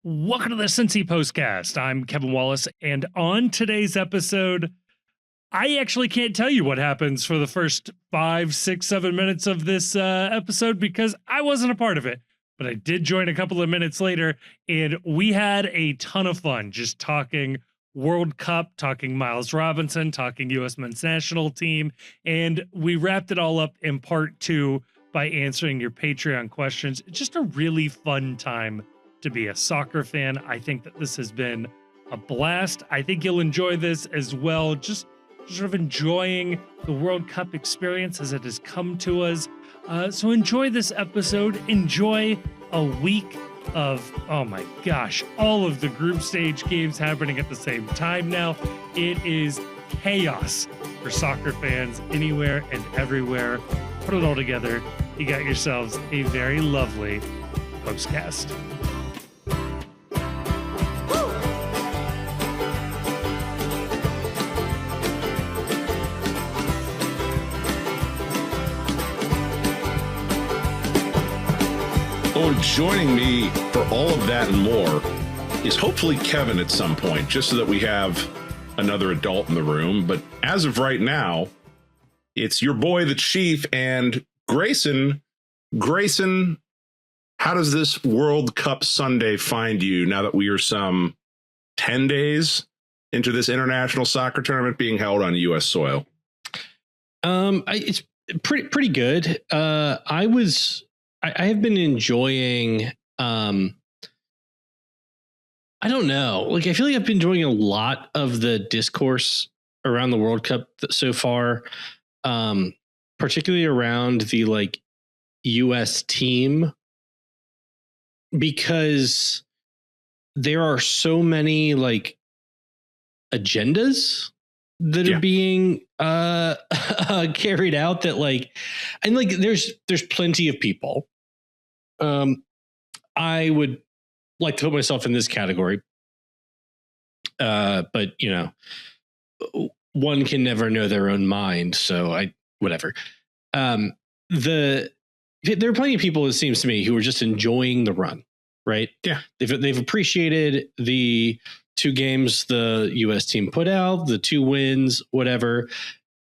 Welcome to the Cincy Postcast. I'm Kevin Wallace, and on today's episode, I actually can't tell you what happens for the first 5, 6, 7 minutes of this episode because I wasn't a part of it. But I did join a couple of minutes later, and we had a ton of fun just talking World Cup, talking Miles Robinson, talking U.S. men's national team, and we wrapped it all up in part 2 by answering your Patreon questions. Just a really fun time to be a soccer fan. I think that this has been a blast. I think you'll enjoy this as well. Just sort of enjoying the World Cup experience as it has come to us. So enjoy this episode. Enjoy a week of, oh my gosh, all of the group stage games happening at the same time now. It is chaos for soccer fans anywhere and everywhere. Put it all together. You got yourselves a very lovely postcast. Oh, joining me for all of that and more is hopefully Kevin at some point, just so that we have another adult in the room. But as of right now, it's your boy, the Chief, and Grayson. Grayson, how does this World Cup Sunday find you now that we are some 10 days into this international soccer tournament being held on U.S. soil? It's pretty good. I have been enjoying, I don't know, like, I feel like I've been enjoying a lot of the discourse around the World Cup so far, particularly around the like US team, because there are so many like agendas that are being carried out that like, and like there's plenty of people. I would like to put myself in this category. But you know, one can never know their own mind. So whatever. There are plenty of people, it seems to me, who are just enjoying the run, right? Yeah. They've appreciated the 2 games the US team put out, the 2 wins, whatever.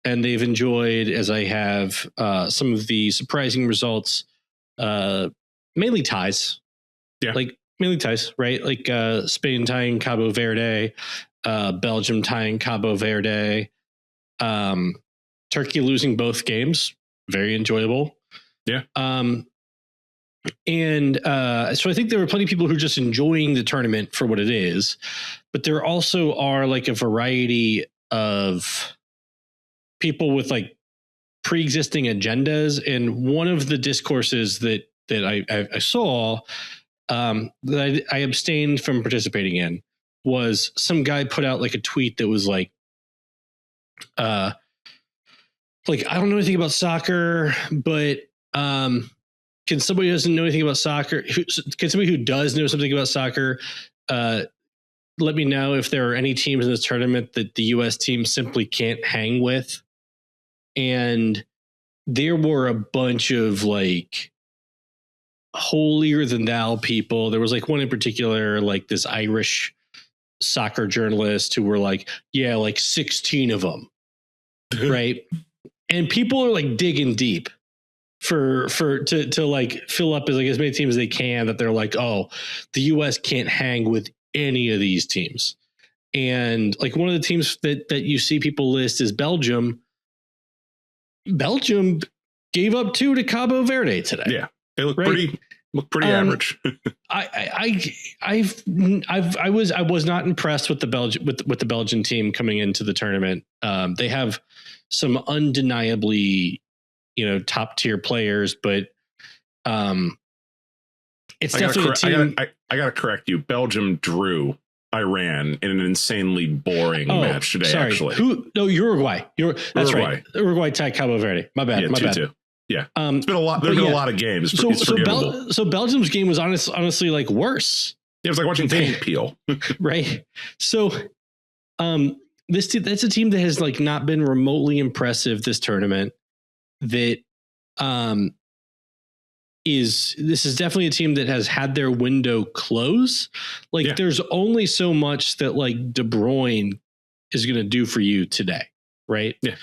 And they've enjoyed, as I have, some of the surprising results, mainly ties. Yeah. Like mainly ties, right? Like Spain tying Cabo Verde, Belgium tying Cabo Verde, Turkey losing both games. Very enjoyable. Yeah. And so I think there are plenty of people who are just enjoying the tournament for what it is, but there also are like a variety of people with like pre-existing agendas. And one of the discourses that I saw that I abstained from participating in was some guy put out like a tweet that was like I don't know anything about soccer, but can somebody who doesn't know anything about soccer, can somebody who does know something about soccer, let me know if there are any teams in this tournament that the U.S. team simply can't hang with. And there were a bunch of like holier than thou people. There was like one in particular, like this Irish soccer journalist who were like, yeah, like 16 of them. Right. And people are like digging deep to like fill up as many teams as they can, that they're like, oh, the US can't hang with any of these teams. And like one of the teams that you see people list is Belgium. Belgium gave up 2 to Cabo Verde today. Yeah. They look pretty average. I was not impressed with the Belgian team coming into the tournament. They have some undeniably, top tier players, but it's definitely a team. I got to correct you. Belgium drew Iran in an insanely boring match today. Sorry. Actually, Uruguay. That's Uruguay. Right. Uruguay tied Cabo Verde. My bad. Yeah, my 2-2. bad. Yeah, it's been a lot. There's been a lot of games. So Belgium's game was honestly like worse. Yeah, it was like watching paint peel. Right. So, that's a team that has like not been remotely impressive this tournament. That this is definitely a team that has had their window close. Like there's only so much that like De Bruyne is going to do for you today. Right. Yeah.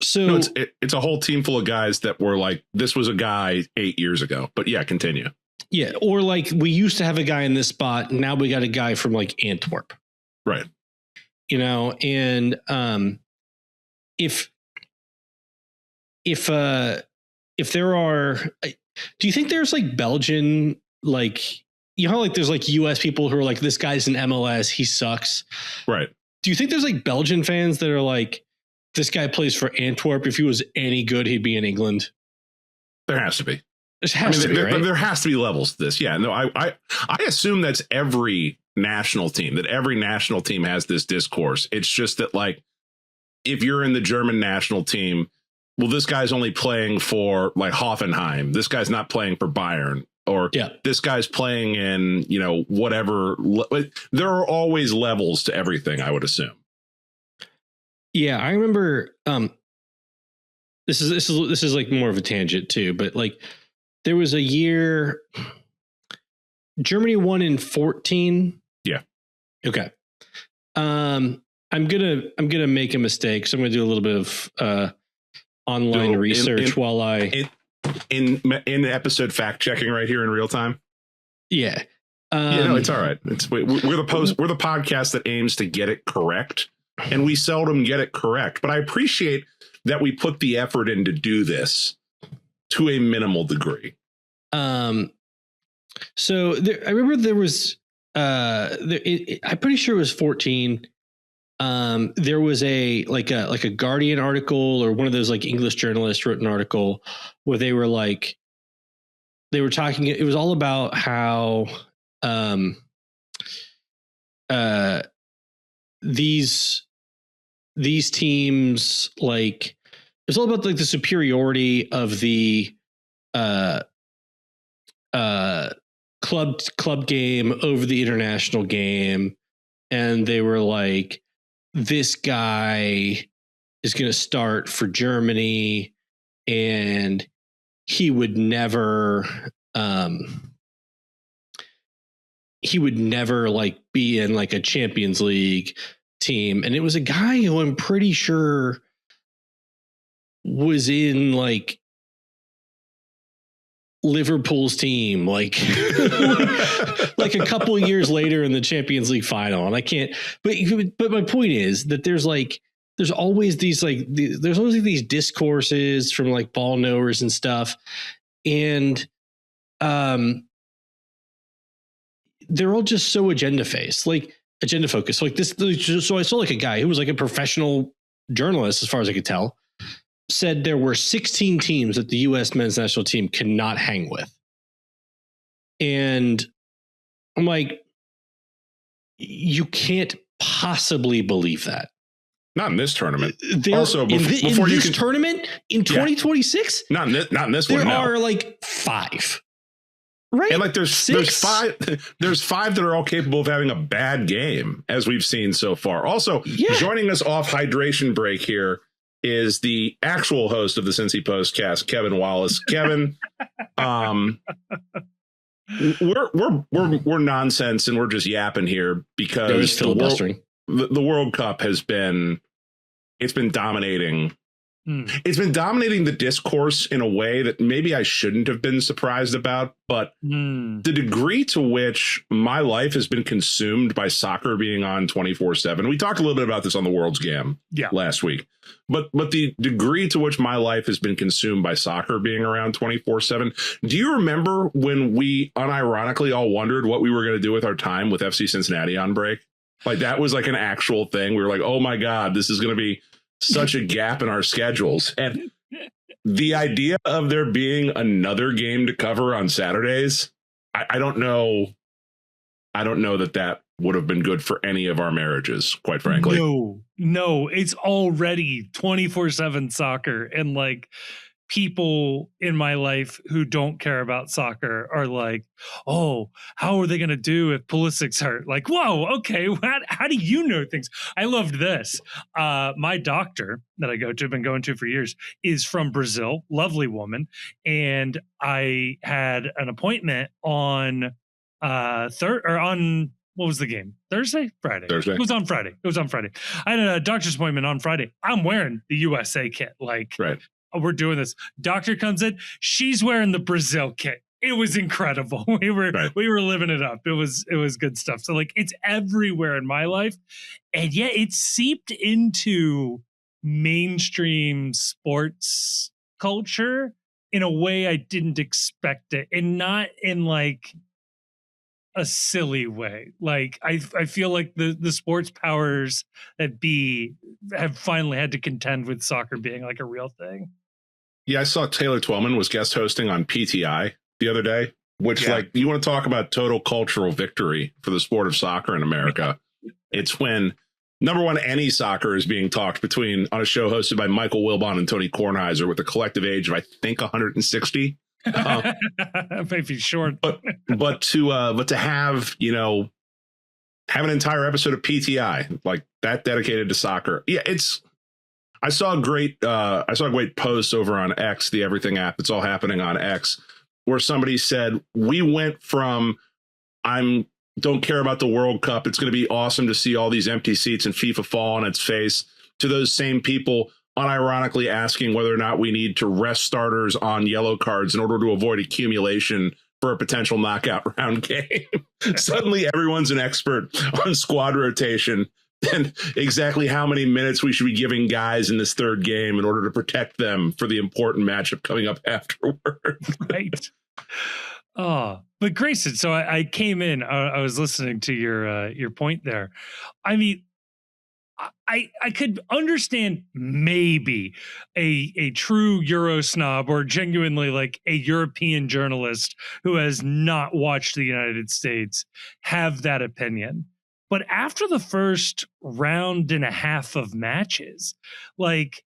So no, it's a whole team full of guys that were like, this was a guy 8 years ago, but yeah, continue. Yeah. Or like we used to have a guy in this spot. Now we got a guy from like Antwerp. Right. You know, and if there are, do you think there's like Belgian, like, you know, like there's like US people who are like, this guy's in MLS, he sucks. Right. Do you think there's like Belgian fans that are like, this guy plays for Antwerp. If he was any good, he'd be in England? There has to be. There has to be, right? There has to be levels to this. Yeah. No, I assume that's every national team, that every national team has this discourse. It's just that, like, if you're in the German national team, well, this guy's only playing for like Hoffenheim. This guy's not playing for Bayern. Or this guy's playing in, you know, whatever. There are always levels to everything, I would assume. Yeah, I remember. This is like more of a tangent too, but like there was a year Germany won in 2014. Yeah. Okay. I'm gonna make a mistake, so I'm gonna do a little bit of online research while I in episode fact checking right here in real time. Yeah. No, it's all right. We're the podcast that aims to get it correct. And we seldom get it correct, but I appreciate that we put the effort in to do this to a minimal degree. So I remember there was, I'm pretty sure it was 14. There was a Guardian article, or one of those like English journalists wrote an article where they were talking. It was all about how, these teams, like, it's all about like the superiority of the club game over the international game. And they were like, this guy is going to start for Germany and he would never like be in like a Champions League team. And it was a guy who I'm pretty sure was in like Liverpool's team, like like a couple of years later in the Champions League final. And I can't, but my point is that there's always these these discourses from like ball knowers and stuff. And they're all just so agenda focused. Like this. So I saw like a guy who was like a professional journalist, as far as I could tell, said there were 16 teams that the U.S. men's national team cannot hang with. And I'm like, you can't possibly believe that. Not in this tournament. Also, before in this tournament in 2026, not in this there one. There are like 5. Right. And like there's 5 that are all capable of having a bad game, as we've seen so far. Also, joining us off hydration break here is the actual host of the Cincy Postcast, Kevin Wallace. Kevin, we're nonsense and we're just yapping here because the World Cup has been dominating. It's been dominating the discourse in a way that maybe I shouldn't have been surprised about, but the degree to which my life has been consumed by soccer being on 24/7. We talked a little bit about this on the World's Game last week, but the degree to which my life has been consumed by soccer being around 24/7. Do you remember when we unironically all wondered what we were going to do with our time with FC Cincinnati on break? Like that was like an actual thing. We were like, oh my God, this is going to be such a gap in our schedules. And the idea of there being another game to cover on Saturdays, I don't know. I don't know that would have been good for any of our marriages, quite frankly. No, it's already 24/7 soccer. And like, people in my life who don't care about soccer are like, oh, how are they going to do if Pulisic's hurt? Like, whoa, okay, how do you know things? I loved this. My doctor that I go to, been going to for years, is from Brazil, lovely woman. And I had an appointment on what was the game? Thursday? Friday. Thursday. It was on Friday. I had a doctor's appointment on Friday. I'm wearing the USA kit. Like, right. We're doing this. Doctor comes in. She's wearing the Brazil kit. It was incredible. We were living it up. It was good stuff. So like, it's everywhere in my life. And yet it seeped into mainstream sports culture in a way I didn't expect it. And not in like a silly way. Like I feel like the sports powers that be have finally had to contend with soccer being like a real thing. Yeah, I saw Taylor Twellman was guest hosting on PTI the other day, which like, you want to talk about total cultural victory for the sport of soccer in America. It's when, number one, any soccer is being talked between on a show hosted by Michael Wilbon and Tony Kornheiser with a collective age of, I think, 160. Maybe short, but to have, you know, have an entire episode of PTI like that dedicated to soccer. Yeah, I saw a great post over on X, the Everything app. It's all happening on X, where somebody said, we went from don't care about the World Cup, it's going to be awesome to see all these empty seats and FIFA fall on its face, to those same people unironically asking whether or not we need to rest starters on yellow cards in order to avoid accumulation for a potential knockout round game. Suddenly everyone's an expert on squad rotation and exactly how many minutes we should be giving guys in this third game in order to protect them for the important matchup coming up afterward. Right. Oh, but Grayson, so I came in, I was listening to your point there. I mean, I could understand maybe a true Euro snob or genuinely like a European journalist who has not watched the United States have that opinion. But after the first round and a half of matches, like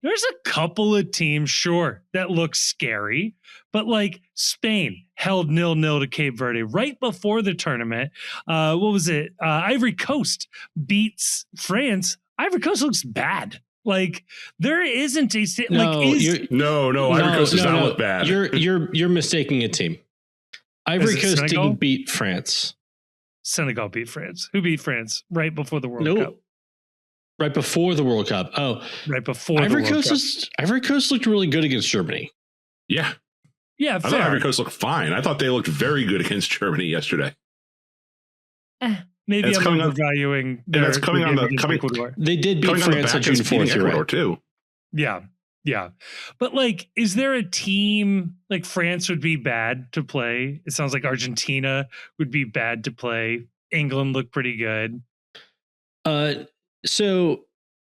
there's a couple of teams, sure, that look scary, but like Spain held 0-0 to Cape Verde right before the tournament. What was it? Ivory Coast beats France. Ivory Coast looks bad. Like there isn't a Ivory Coast does not look bad. You're mistaking a team. Ivory Coast didn't beat France. Senegal beat France. Who beat France right before the World Cup? Right before the World Cup. Oh, right before Ivory the World Cup. Ivory Coast looked really good against Germany. Yeah. Yeah, I thought Ivory Coast looked fine. I thought they looked very good against Germany yesterday. Maybe I'm overvaluing. That's coming on the They did beat France on June 4th. Ecuador too. Yeah. Yeah. But like, is there a team like France would be bad to play? It sounds like Argentina would be bad to play. England looked pretty good. So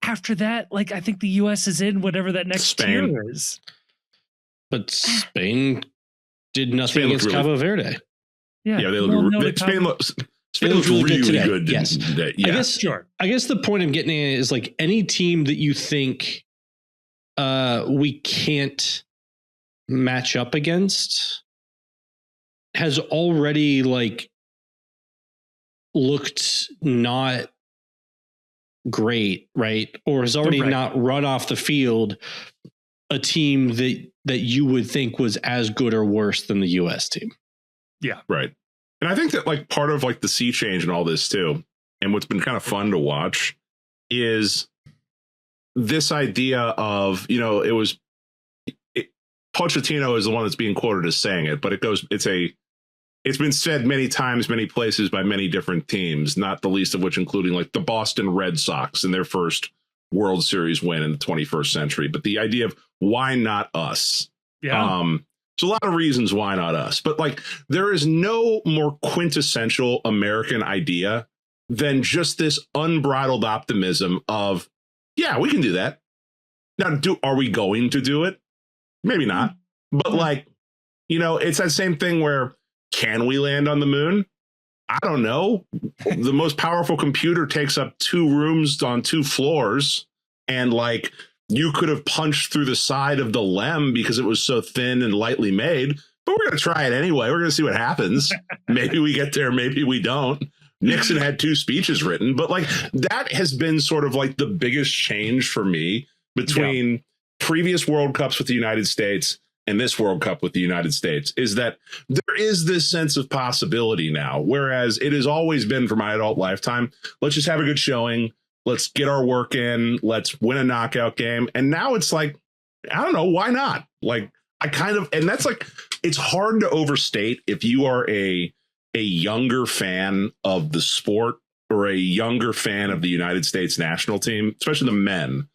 after that, like I think the US is in whatever that next tier is. But Spain did nothing against Cabo Verde. Yeah, they look Spain looks really good. Yes. Yeah. I guess the point I'm getting at is like any team that you think we can't match up against has already like looked not great, right? Or has already not run off the field a team that you would think was as good or worse than the US team. Yeah. Right. And I think that like part of like the sea change and all this too, and what's been kind of fun to watch is this idea of, you know, Pochettino is the one that's being quoted as saying it, but it's been said many times, many places by many different teams, not the least of which including like the Boston Red Sox in their first World Series win in the 21st century. But the idea of why not us? Yeah. There's a lot of reasons why not us, but like there is no more quintessential American idea than just this unbridled optimism of, yeah, we can do that. Now, are we going to do it? Maybe not. But like, you know, it's that same thing where can we land on the moon? I don't know. The most powerful computer takes up 2 rooms on 2 floors. And like you could have punched through the side of the lem because it was so thin and lightly made, but we're going to try it anyway. We're going to see what happens. Maybe we get there, maybe we don't. Nixon had 2 speeches written, but like that has been sort of like the biggest change for me between previous World Cups with the United States and this World Cup with the United States, is that there is this sense of possibility now, whereas it has always been for my adult lifetime, let's just have a good showing. Let's get our work in. Let's win a knockout game. And now it's like, I don't know, why not? Like, and that's like, it's hard to overstate if you are a younger fan of the sport or a younger fan of the United States national team, especially the men.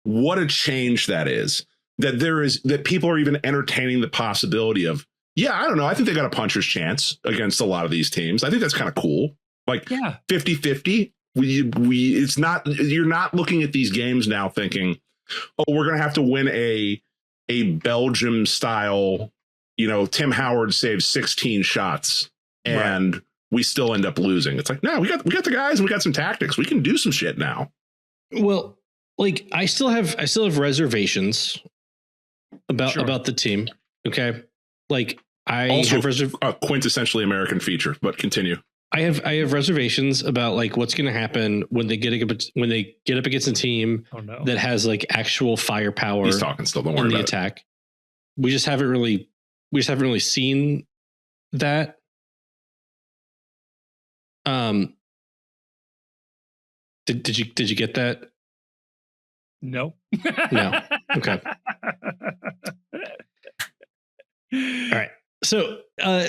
What a change that is. That people are even entertaining the possibility of, I don't know. I think they got a puncher's chance against a lot of these teams. I think that's kind of cool. Like 50-50. It's not, you're not looking at these games now thinking, oh, we're going to have to win a Belgium style, Tim Howard saves 16 shots and we still end up losing. It's like, no, we got the guys and we got some tactics. We can do some shit now. Well, like I still have reservations about the team. Okay. Like I also have a quintessentially American feature, but continue. I have reservations about like what's going to happen when they get up against a team that has like actual firepower. He's talking still. Don't worry in the about attack. We just haven't really seen that. Did you get that? No. No. Okay. All right. So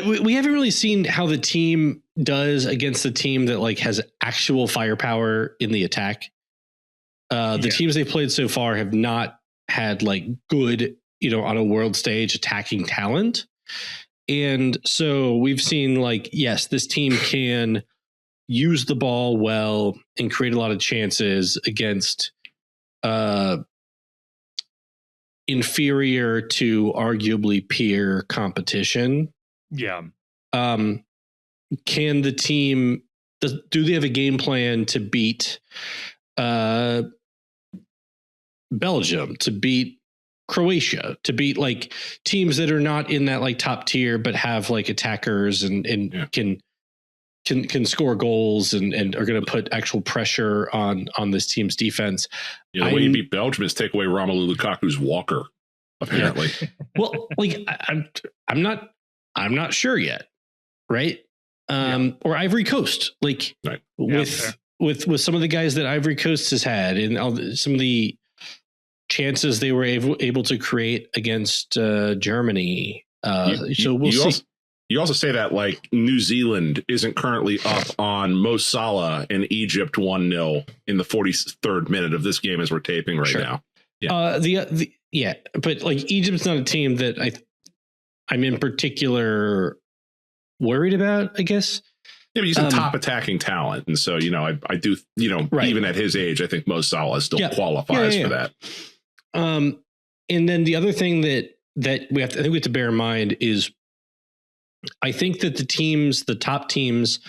we haven't really seen how the team does against the team that like has actual firepower in the attack. The teams they've played so far have not had like good, on a world stage attacking talent. And so we've seen like, yes, this team can use the ball well and create a lot of chances against inferior to arguably peer competition. Yeah. Can the team do they have a game plan to beat Belgium, to beat Croatia, to beat like teams that are not in that like top tier but have like attackers and can score goals and are going to put actual pressure on this team's defense. Yeah, the way you beat Belgium is take away Romelu Lukaku's walker, apparently. Yeah. Well, like I'm not sure yet, right? Or Ivory Coast, like with some of the guys that Ivory Coast has had and some of the chances they were able to create against Germany. So we'll see. You also say that like New Zealand isn't currently up on Mo Salah in Egypt 1-0 in the 43rd minute of this game as we're taping right now. Yeah. But like Egypt's not a team that I'm in particular worried about, I guess. Yeah, but he's a top attacking talent. And so, I do, even at his age, I think Mo Salah still qualifies for that. And then the other thing that we have to bear in mind is I think that the top teams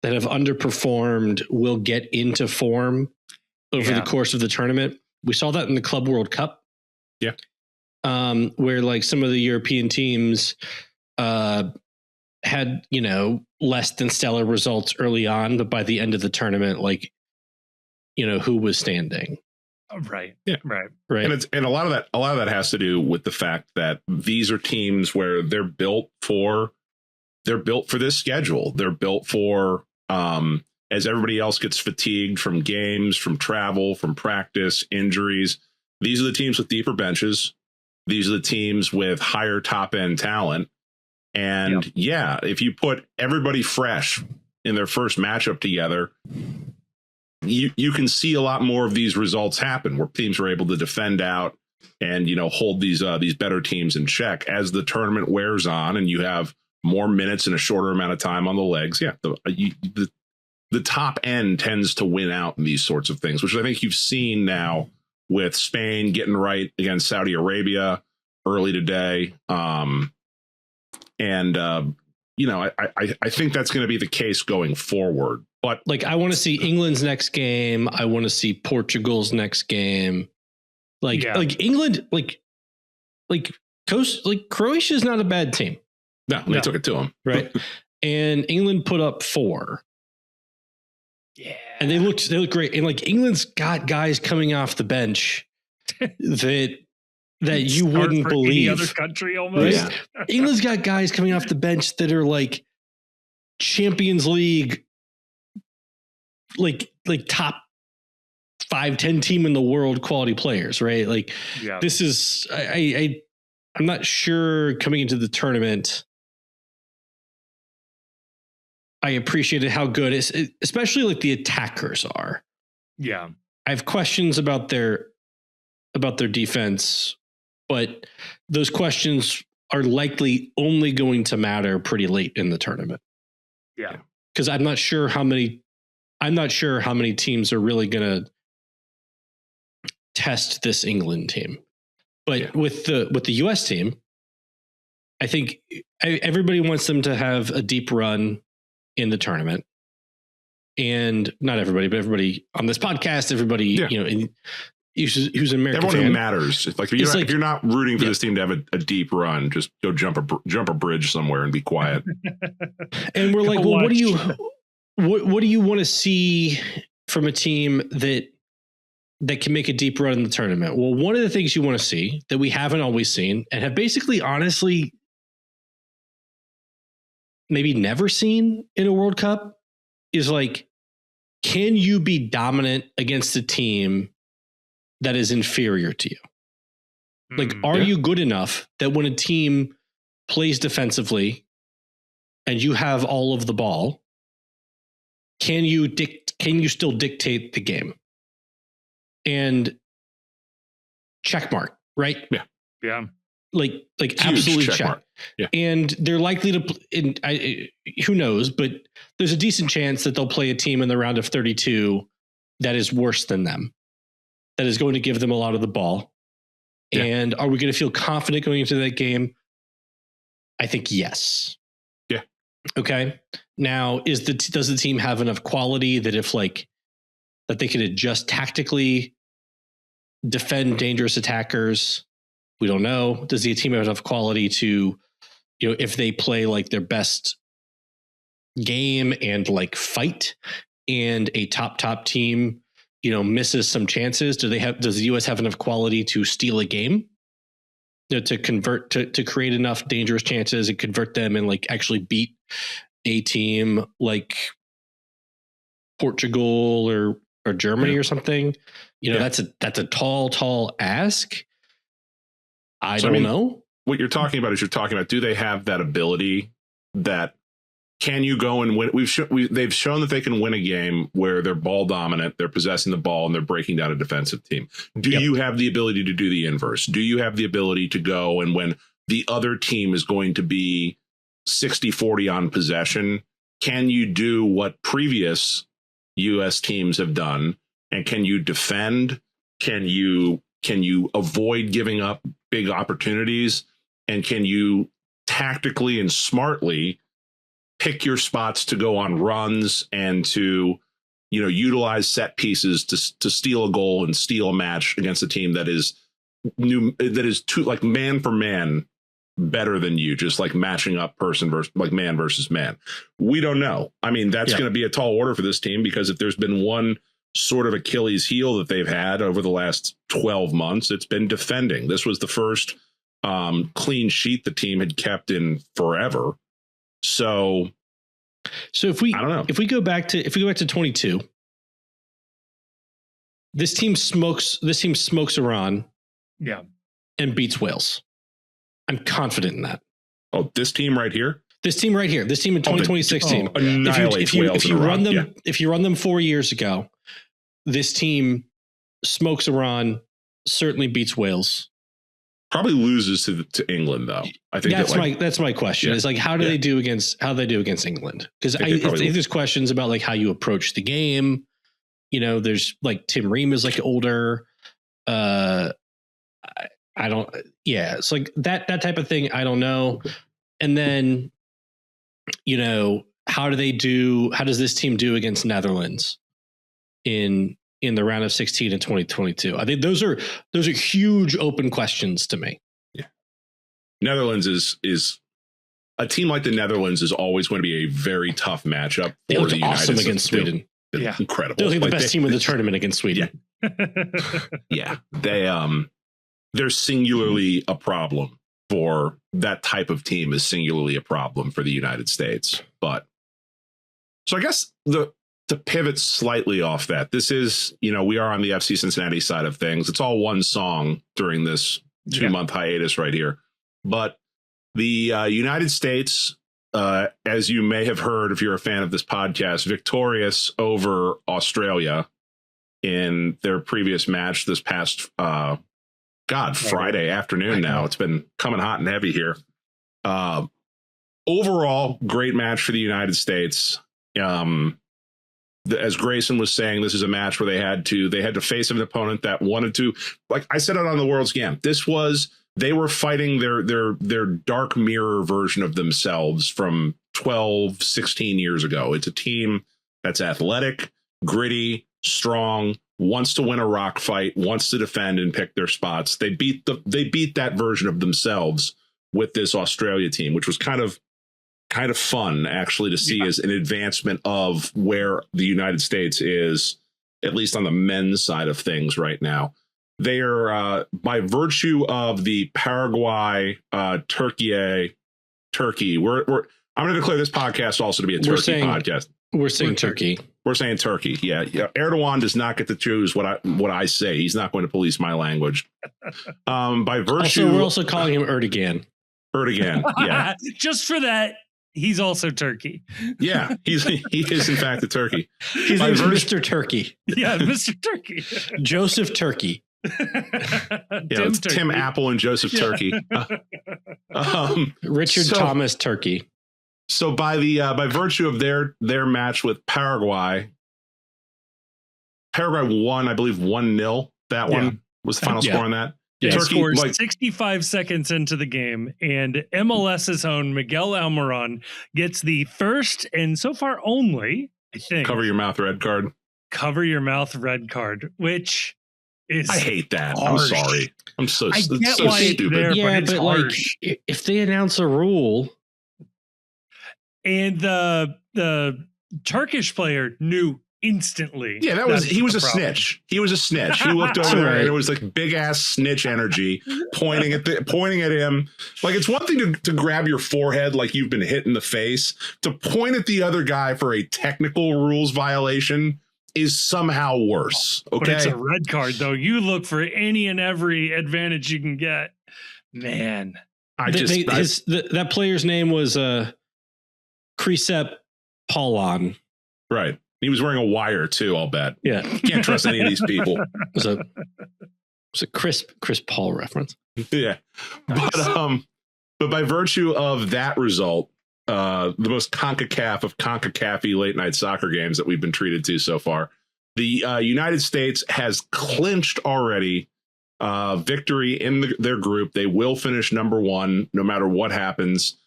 that have underperformed will get into form over the course of the tournament. We saw that in the Club World Cup. Yeah. Where like some of the European teams had, less than stellar results early on, but by the end of the tournament, like, who was standing. Right. Yeah. Right. And a lot of that has to do with the fact that these are teams where they're built for this schedule. They're built for, as everybody else gets fatigued from games, from travel, from practice, injuries. These are the teams with deeper benches. These are the teams with higher top end talent. And if you put everybody fresh in their first matchup together, you can see a lot more of these results happen where teams are able to defend out and, hold these better teams in check as the tournament wears on and you have more minutes in a shorter amount of time on the legs. Yeah. The top end tends to win out in these sorts of things, which I think you've seen now with Spain getting right against Saudi Arabia early today. I think that's going to be the case going forward. But like, I want to see England's next game. I want to see Portugal's next game. Like England, like Croatia is not a bad team. No, they took it to them. Right. And England put up 4. Yeah. And they look great. And like, England's got guys coming off the bench that you wouldn't believe. Any other country almost. Right? Yeah. England's got guys coming off the bench that are like Champions League, like top 5-10 team in the world quality players, right? Like, this is I'm not sure coming into the tournament. I appreciated how good especially like the attackers are. Yeah. I have questions about their defense, but those questions are likely only going to matter pretty late in the tournament. Yeah. Because I'm not sure how many teams are really going to test this England team. But with the US team, I think everybody wants them to have a deep run in the tournament. And not everybody, but everybody on this podcast, everybody, who's an American everyone fan, who matters. If you're not rooting for this team to have a deep run, just go jump a bridge somewhere and be quiet. And we're like, well, what do you want to see from a team that can make a deep run in the tournament? Well, one of the things you want to see that we haven't always seen and have basically, honestly, maybe never seen in a World Cup is like, can you be dominant against a team that is inferior to you? Like, are you good enough that when a team plays defensively and you have all of the ball, can you still dictate the game? And check mark, right? Yeah. Yeah. Like huge absolutely check check. Mark. Yeah. And they're likely to, who knows, but there's a decent chance that they'll play a team in the round of 32 that is worse than them, that is going to give them a lot of the ball. Yeah. And are we going to feel confident going into that game? I think yes. Yeah. Okay. Now, does the team have enough quality that that they can adjust tactically, defend dangerous attackers? We don't know. Does the team have enough quality to, if they play like their best game and like fight, and a top team, misses some chances? Does the US have enough quality to steal a game? To convert, to create enough dangerous chances and convert them and like actually beat a team like Portugal or Germany or something? That's a tall ask. I don't know. What you're talking about do they have that ability that can you go and win? They've shown that they can win a game where they're ball dominant, they're possessing the ball, and they're breaking down a defensive team. Do you have the ability to do the inverse? Do you have the ability to go and when the other team is going to be 60-40 on possession, can you do what previous U.S. teams have done? And can you defend? Can you avoid giving up big opportunities? And can you tactically and smartly pick your spots to go on runs and to, utilize set pieces to steal a goal and steal a match against a team that is too like man for man better than you, just like matching up man versus man. We don't know. I mean, that's going to be a tall order for this team, because if there's been one sort of Achilles heel that they've had over the last 12 months, it's been defending. This was the first clean sheet the team had kept in forever. So if we go back to 22, this team smokes Iran, and beats Wales. I'm confident in that. Oh, this team right here. This team in 2016. If you run them 4 years ago, this team smokes Iran, certainly beats Wales. Probably loses to England, though. I think that's my question. Is like, how do they do against England? Because I think there's questions about like how you approach the game. There's like Tim Ream is like older. I don't. Yeah, it's like that type of thing. I don't know. And then, how does this team do against Netherlands in the round of 16 in 2022? I think those are huge open questions to me. Yeah. Netherlands is a team like the Netherlands is always going to be a very tough matchup. They looked awesome against Sweden. Yeah. Incredible. They're like the best team in the tournament against Sweden. Yeah. They're singularly a problem for that type of team is singularly a problem for the United States. But so I guess to pivot slightly off that, this is, we are on the FC Cincinnati side of things. It's all one song during this 2-month hiatus right here. But the United States, as you may have heard if you're a fan of this podcast, victorious over Australia in their previous match this past Friday afternoon. Now it's been coming hot and heavy here. Overall, great match for the United States. As Grayson was saying, this is a match where they had to face an opponent that wanted to, like I said it on the World's Game. They were fighting their dark mirror version of themselves from 12, 16 years ago. It's a team that's athletic, gritty, strong, wants to win a rock fight, wants to defend and pick their spots. They beat that version of themselves with this Australia team, which was kind of fun actually to see as an advancement of where the United States is, at least on the men's side of things right now. They are, by virtue of the Paraguay, Turkey. I'm going to declare this podcast also to be a Turkey podcast. We're saying Turkey. We're saying Turkey. Yeah. Erdogan does not get to choose what I say. He's not going to police my language. By virtue, we're also calling him Erdogan. Erdogan. Yeah. Just for that. He's also Turkey. Yeah, he is in fact a Turkey. He's Mr. Turkey. Yeah, Mr. Turkey. Joseph Turkey. It's Tim Apple and Joseph Turkey. Richard Thomas Turkey. So by virtue of their match with Paraguay won, I believe 1-0. That one was the final score on that. Yeah, Turkey scores 65 seconds into the game, and MLS's own Miguel Almiron gets the first and so far only, I think, cover your mouth red card, which is I hate that. Harsh. I'm sorry. I'm so stupid. There, but like if they announce a rule, and the Turkish player knew instantly. Yeah, he was a snitch. He was a snitch. He looked over there and it was like big ass snitch energy pointing at him. Like it's one thing to grab your forehead like you've been hit in the face. To point at the other guy for a technical rules violation is somehow worse. Okay. But it's a red card though. You look for any and every advantage you can get. Man. That player's name was Kricep Paulon. Right. He was wearing a wire too, I'll bet. Yeah. Can't trust any of these people. It was a Chris Paul reference. Yeah. Nice. But by virtue of that result, the most CONCACAF of CONCACAF-y late night soccer games that we've been treated to so far, the United States has clinched already victory in their group. They will finish number one no matter what happens.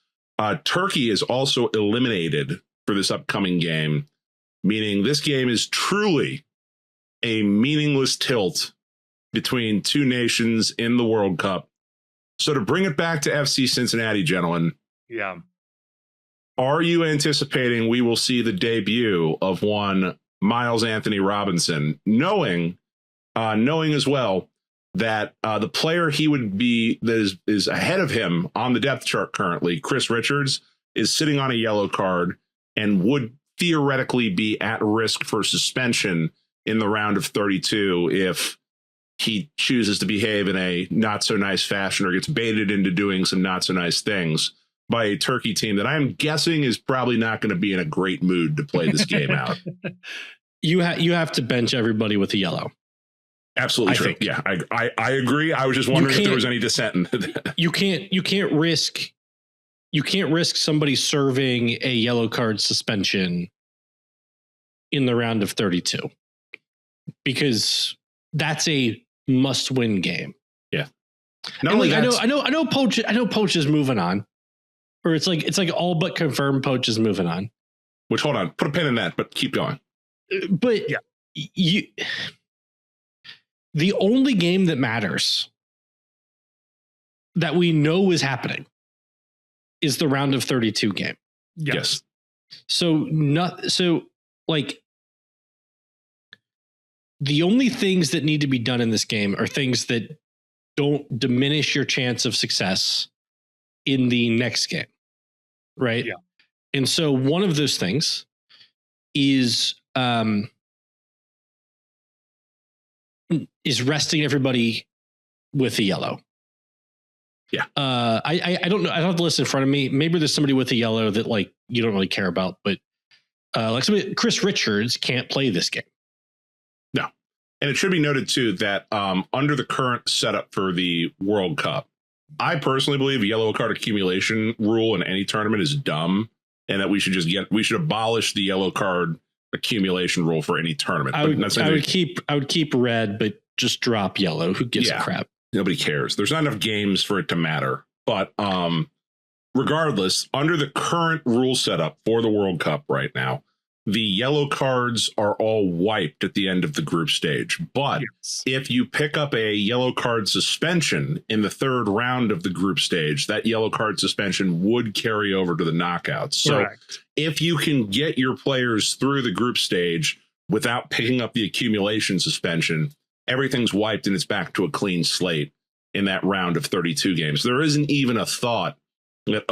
Turkey is also eliminated for this upcoming game, meaning this game is truly a meaningless tilt between two nations in the World Cup. So to bring it back to FC Cincinnati, gentlemen. Yeah. Are you anticipating we will see the debut of one Miles Anthony Robinson, knowing as well that the player he would be that is ahead of him on the depth chart currently, Chris Richards, is sitting on a yellow card and would theoretically be at risk for suspension in the round of 32 if he chooses to behave in a not so nice fashion or gets baited into doing some not so nice things by a Turkey team that I'm guessing is probably not going to be in a great mood to play this game out. You have to bench everybody with a yellow. Absolutely true. Yeah, I agree. I was just wondering if there was any dissent in that. You can't risk somebody serving a yellow card suspension in the round of 32 because that's a must-win game. Yeah. I know Poach is moving on, or it's like all but confirmed Poach is moving on. Which, hold on, put a pin in that, but keep going. But the only game that matters that we know is happening is the round of 32 game. Yes. So like the only things that need to be done in this game are things that don't diminish your chance of success in the next game. Right. Yeah. And so one of those things is resting everybody with a yellow. Yeah. I don't know. I don't have the list in front of me. Maybe there's somebody with a yellow that like you don't really care about, but like Chris Richards can't play this game. No. And it should be noted too that under the current setup for the World Cup, I personally believe a yellow card accumulation rule in any tournament is dumb, and that we should abolish the yellow card accumulation rule for any tournament. I would keep red, but just drop yellow. Who gives a crap? Nobody cares. There's not enough games for it to matter. But regardless, under the current rule setup for the World Cup right now, the yellow cards are all wiped at the end of the group stage. But if you pick up a yellow card suspension in the third round of the group stage, that yellow card suspension would carry over to the knockouts. So if you can get your players through the group stage without picking up the accumulation suspension, everything's wiped and it's back to a clean slate in that round of 32 games. There isn't even a thought that,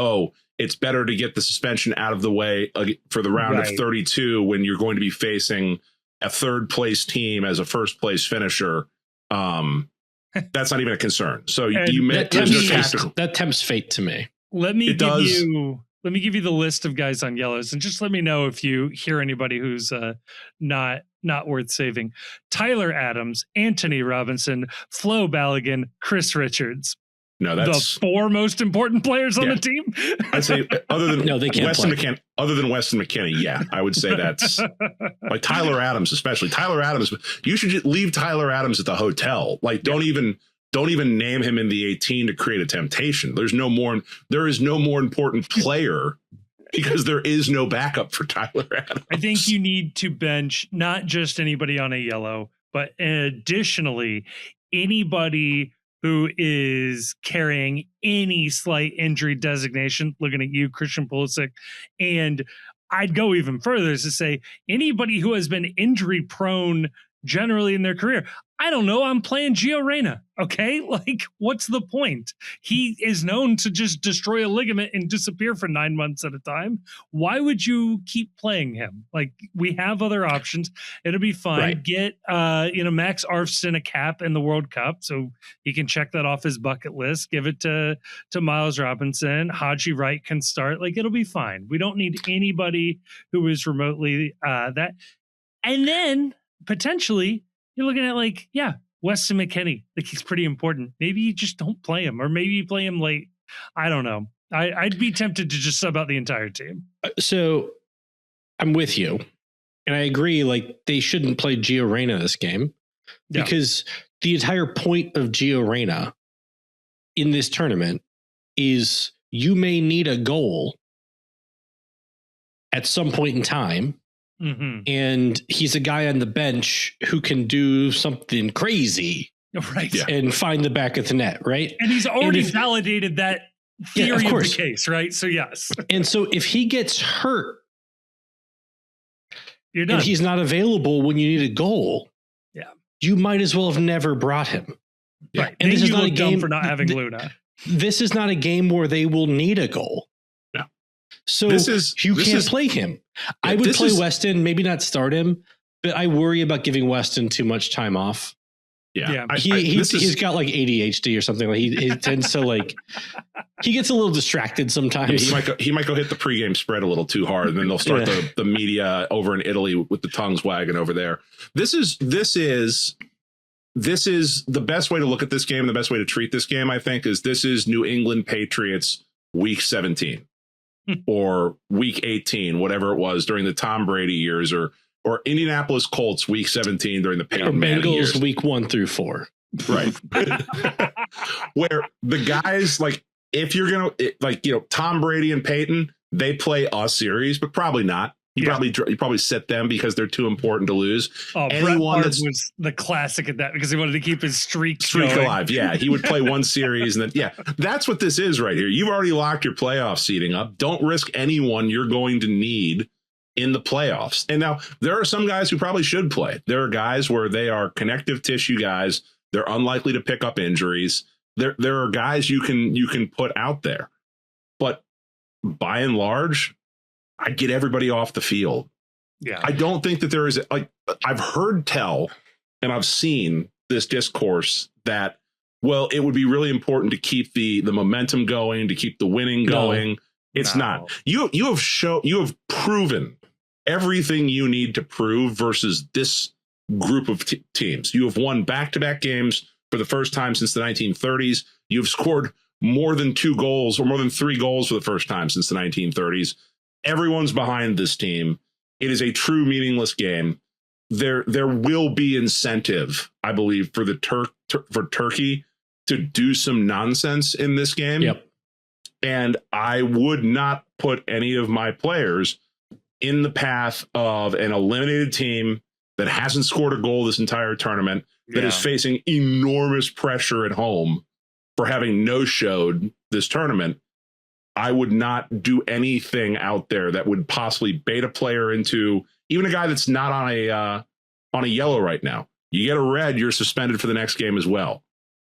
it's better to get the suspension out of the way for the round of 32 when you're going to be facing a third place team as a first place finisher. That's not even a concern. So that tempts fate to me. Let me give you the list of guys on yellows, and just let me know if you hear anybody who's not worth saving. Tyler Adams, Anthony Robinson, Flo Balogun, Chris Richards. No, that's the four most important players on the team. I'd say other than they can't Weston McKennie, I would say that's like Tyler Adams, especially Tyler Adams. You should just leave Tyler Adams at the hotel. Like, don't even name him in the 18 to create a temptation. There is no more important player because there is no backup for Tyler Adams. I think you need to bench not just anybody on a yellow, but additionally anybody who is carrying any slight injury designation, looking at you, Christian Pulisic. And I'd go even further to say anybody who has been injury prone generally in their career. I don't know. I'm playing Gio Reyna. Okay. Like, what's the point? He is known to just destroy a ligament and disappear for 9 months at a time. Why would you keep playing him? Like, we have other options. It'll be fine. Right. Get, Max Arfson a cap in the World Cup so he can check that off his bucket list. Give it to Miles Robinson. Haji Wright can start. Like, it'll be fine. We don't need anybody who is remotely that. And then potentially you're looking at Weston McKennie. Like, he's pretty important. Maybe you just don't play him, or maybe you play him late. I don't know. I'd be tempted to just sub out the entire team. So I'm with you. And I agree, like, they shouldn't play Gio Reyna this game because the entire point of Gio Reyna in this tournament is you may need a goal at some point in time. Mm-hmm. And he's a guy on the bench who can do something crazy, right? And find the back of the net, right? And he's already validated that theory of the case, right? So yes. And so if he gets hurt, you're done. And he's not available when you need a goal, you might as well have never brought him. Right. And this is not a game for not having Luna. This is not a game where they will need a goal. So you can't play him. I would play Weston, maybe not start him, but I worry about giving Weston too much time off. Yeah. He's got like ADHD or something. Like he tends to he gets a little distracted sometimes. He might go hit the pregame spread a little too hard, and then they'll start the media over in Italy with the tongues wagging over there. This is the best way to look at this game. The best way to treat this game, I think, is this is New England Patriots week 17. Or week 18, whatever it was during the Tom Brady years, or Indianapolis Colts week 17 during the Peyton Manning years. Week 1 through 4. Right. Where the guys, like, if you're going to, Tom Brady and Peyton, they play a series, but probably not. You probably sit them because they're too important to lose. Oh, Anyone Bret that's Hart was the classic at that because he wanted to keep his streak going. alive. Yeah, he would play one series and then that's what this is right here. You've already locked your playoff seeding up. Don't risk anyone you're going to need in the playoffs. And now there are some guys who probably should play. There are guys where they are connective tissue guys. They're unlikely to pick up injuries. There are guys you can put out there. But by and large, I get everybody off the field. Yeah. I don't think that there is I've heard tell and I've seen this discourse that, well, it would be really important to keep the momentum going, to keep the winning going. It's not. You have proven everything you need to prove versus this group of teams. You have won back-to-back games for the first time since the 1930s. You've scored more than 2 goals or more than 3 goals for the first time since the 1930s. Everyone's behind this team. It is a true meaningless game. There will be incentive, I believe, for for Turkey to do some nonsense in this game. Yep. And I would not put any of my players in the path of an eliminated team that hasn't scored a goal this entire tournament, that is facing enormous pressure at home for having no-showed this tournament. I would not do anything out there that would possibly bait a player into, even a guy that's not on a yellow right now. You get a red, you're suspended for the next game as well.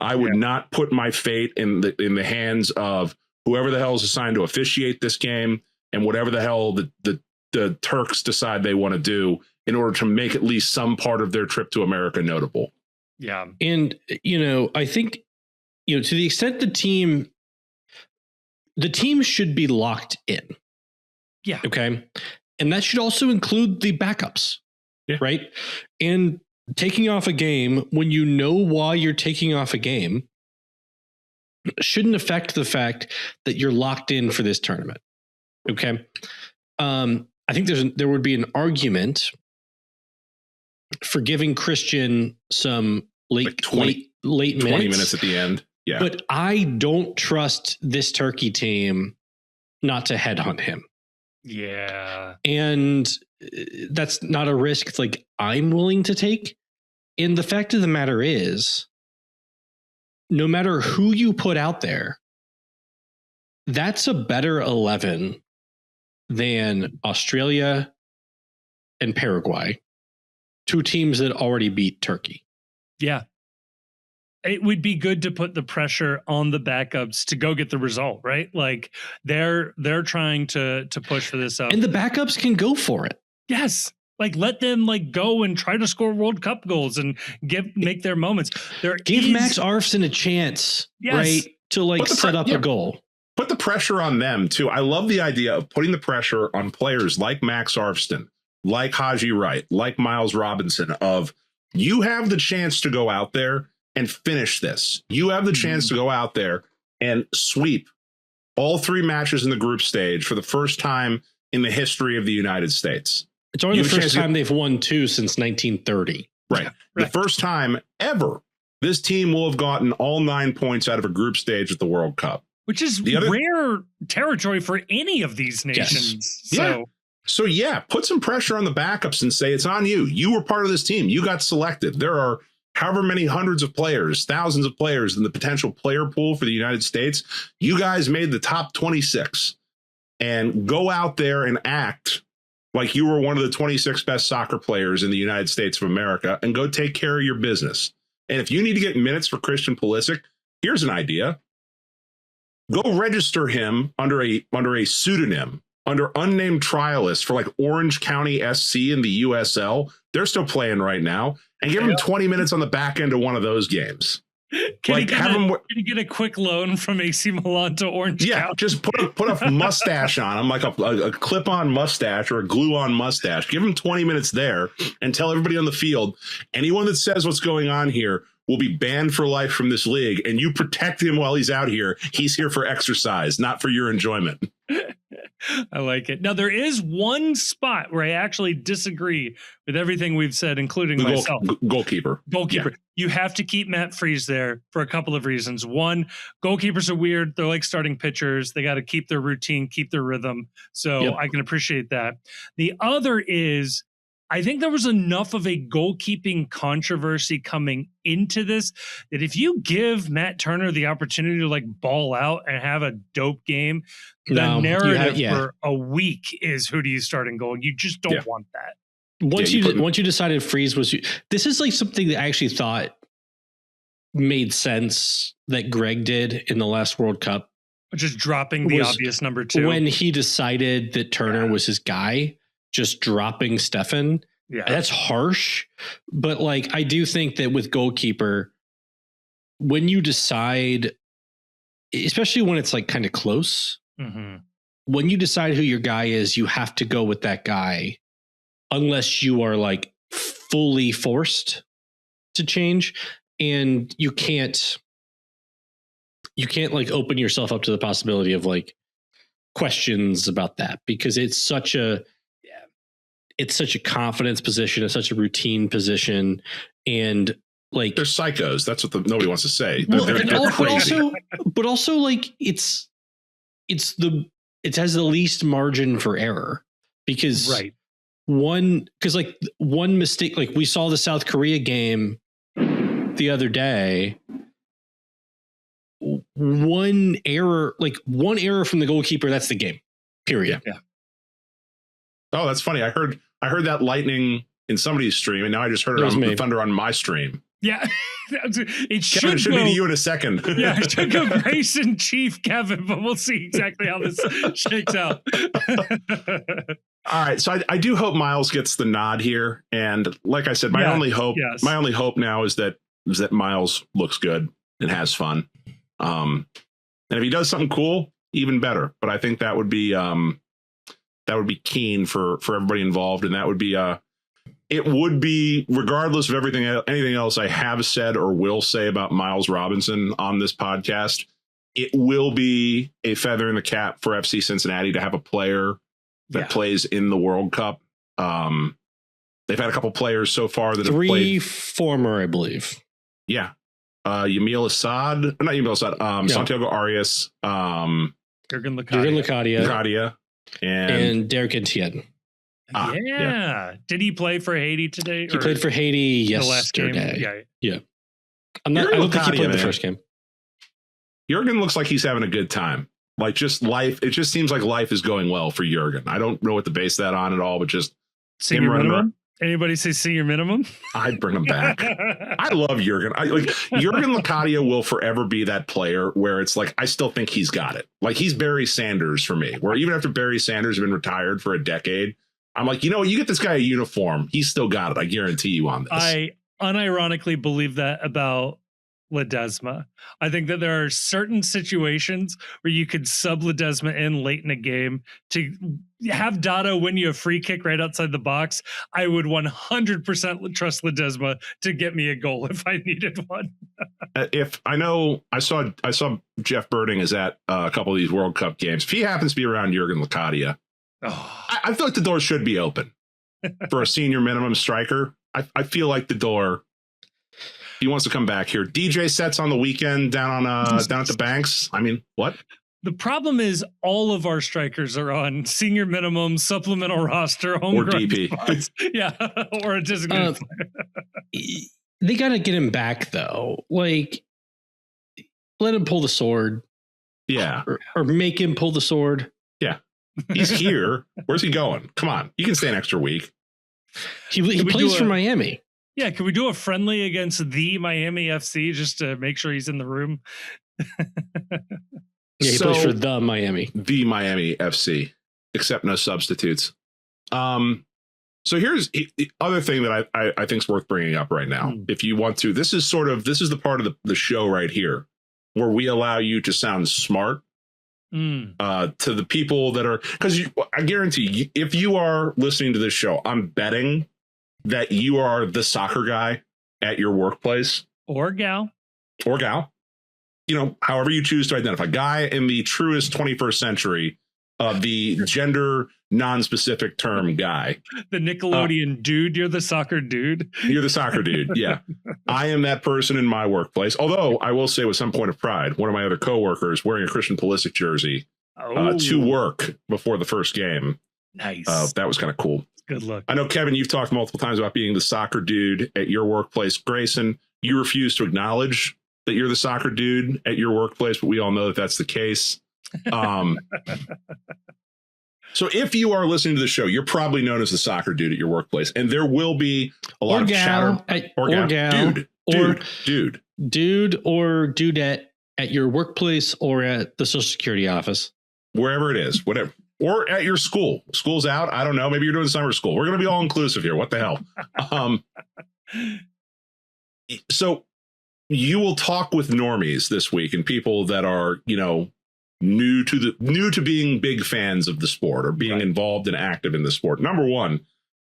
I would not put my fate in the hands of whoever the hell is assigned to officiate this game and whatever the hell the Turks decide they want to do in order to make at least some part of their trip to America notable. Yeah. And, I think, to the extent the team should be locked in. Yeah. Okay. And that should also include the backups. Yeah. Right. And taking off a game when you know why you're taking off a game shouldn't affect the fact that you're locked in for this tournament. Okay. I think there would be an argument for giving Christian some late 20 minutes at the end. Yeah. But I don't trust this Turkey team not to headhunt him. Yeah. And that's not a risk I'm willing to take. And the fact of the matter is, no matter who you put out there, that's a better 11 than Australia and Paraguay, 2 teams that already beat Turkey. Yeah. It would be good to put the pressure on the backups to go get the result, right? Like they're trying to push for this up. And the backups can go for it. Yes. Let them go and try to score World Cup goals and make their moments. Give Max Arfson a chance, right? To set up a goal. Put the pressure on them too. I love the idea of putting the pressure on players like Max Arfson, like Haji Wright, like Miles Robinson of you have the chance to go out there and finish this. You have the chance to go out there and sweep all 3 matches in the group stage for the first time in the history of the United States. It's only the first time they've won 2 since 1930. Right. The first time ever this team will have gotten all 9 points out of a group stage at the World Cup. Which is rare territory for any of these nations. Yes. So put some pressure on the backups and say, it's on you. You were part of this team. You got selected. There are however many hundreds of players, thousands of players in the potential player pool for the United States. You guys made the top 26 and go out there and act like you were one of the 26 best soccer players in the United States of America and go take care of your business. And if you need to get minutes for Christian Pulisic, here's an idea. Go register him under a pseudonym, under unnamed trialists for Orange County SC in the USL. They're still playing right now. And give him 20 minutes on the back end of one of those games. Can you get a quick loan from AC Milan to Orange County? Just put a mustache on him, like a clip-on mustache or a glue-on mustache. Give him 20 minutes there and tell everybody on the field, anyone that says what's going on here will be banned for life from this league, and you protect him while he's out here. He's here for exercise, not for your enjoyment. I like it. Now, there is one spot where I actually disagree with everything we've said, including myself. Goalkeeper. Goalkeeper. Yeah. You have to keep Matt Freese there for a couple of reasons. One, goalkeepers are weird. They're like starting pitchers. They got to keep their routine, keep their rhythm. So I can appreciate that. The other is, I think there was enough of a goalkeeping controversy coming into this that if you give Matt Turner the opportunity to like ball out and have a dope game, the narrative for a week is who do you start in goal? You just don't want that. Once you decided Freeze was, this is like something that I actually thought made sense that Greg did in the last World Cup. Just dropping the obvious number 2. When he decided that Turner was his guy, just dropping Stefan. Yeah. That's harsh. But like, I do think that with goalkeeper, when you decide, especially when it's like kind of close, when you decide who your guy is, you have to go with that guy. Unless you are like fully forced to change, and you can't like open yourself up to the possibility of like questions about that, because it's such a confidence position, it's such a routine position, and like they're psychos. That's what nobody wants to say. Well, they're crazy. But also like it has the least margin for error, because one mistake, like we saw the South Korea game the other day, one error from the goalkeeper, that's the game, period. Yeah. Oh, that's funny. I heard that lightning in somebody's stream, and now I just heard it on the thunder on my stream. Yeah, it should be to you in a second. Yeah, it should go Grayson Chief Kevin, but we'll see exactly how this shakes out. All right, so I do hope Miles gets the nod here, and like I said, my only hope now is that Miles looks good and has fun, and if he does something cool, even better. But I think that would be keen for everybody involved, and that would be it would be, regardless of anything else I have said or will say about Miles Robinson on this podcast, it will be a feather in the cap for FC Cincinnati to have a player that plays in the World Cup. They've had a couple players so far that have played. 3 former, I believe. Yeah. Yamil Assad, not Yamil Assad, Santiago Arias, Jurgen Locadia, and Derek Etienne. Did he play for Haiti today? He played for Haiti yesterday. The last game? Yeah. I don't think he played the first game. Jurgen looks like he's having a good time. Like, just life. It just seems like life is going well for Jurgen. I don't know what to base that on at all, but just senior minimum. Anybody say senior minimum? I'd bring him back. I love Jurgen. Jurgen Locadia will forever be that player where it's like, I still think he's got it. Like, he's Barry Sanders for me, where even after Barry Sanders has been retired for a decade, I'm like, you get this guy a uniform, he's still got it. I guarantee you on this. I unironically believe that about Ledesma. I think that there are certain situations where you could sub Ledesma in late in a game to have Dotto win you a free kick right outside the box. I would 100% trust Ledesma to get me a goal if I needed one. I saw Jeff Birding is at a couple of these World Cup games. If he happens to be around Jurgen Locadia, I feel like the door should be open for a senior minimum striker. I feel like the door. He wants to come back here. DJ sets on the weekend down at the Banks. I mean, what? The problem is all of our strikers are on senior minimum, supplemental roster, or DP. Or a designated player. They got to get him back, though. Like, let him pull the sword. Yeah. Or make him pull the sword. Yeah. He's here. Where's he going? Come on. You can stay an extra week. He plays for Miami. Yeah, can we do a friendly against the Miami FC just to make sure he's in the room? He plays for the Miami FC, except no substitutes. So here's the other thing that I think is worth bringing up right now. If you want to, this is the part of the show right here where we allow you to sound smart to the people that are, because I guarantee you, if you are listening to this show, I'm betting that you are the soccer guy at your workplace or gal, however you choose to identify. Guy in the truest 21st century the gender non-specific term guy. The Nickelodeon dude. You're the soccer dude. You're the soccer dude. Yeah. I am that person in my workplace. Although I will say with some point of pride, one of my other coworkers wearing a Christian Pulisic jersey to work before the first game. Nice. That was kind of cool. Good luck. I know, Kevin, you've talked multiple times about being the soccer dude at your workplace. Grayson, you refuse to acknowledge that you're the soccer dude at your workplace, but we all know that that's the case. So if you are listening to the show, you're probably known as the soccer dude at your workplace, and there will be a lot of chatter. Dude or dudette at your workplace or at the Social Security office, wherever it is, whatever, or at your school. School's out. I don't know. Maybe you're doing summer school. We're going to be all inclusive here. What the hell? So you will talk with normies this week and people that are, new to being big fans of the sport or being involved and active in the sport. Number one,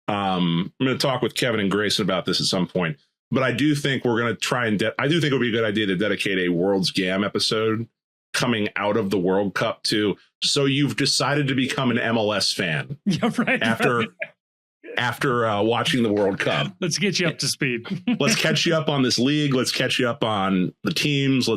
I'm going to talk with Kevin and Grayson about this at some point, but I do think we're going to try and I do think it would be a good idea to dedicate a World's Gam episode coming out of the World Cup to. So you've decided to become an MLS fan after watching the World Cup. Let's get you up to speed. Let's catch you up on this league. Let's catch you up on the teams.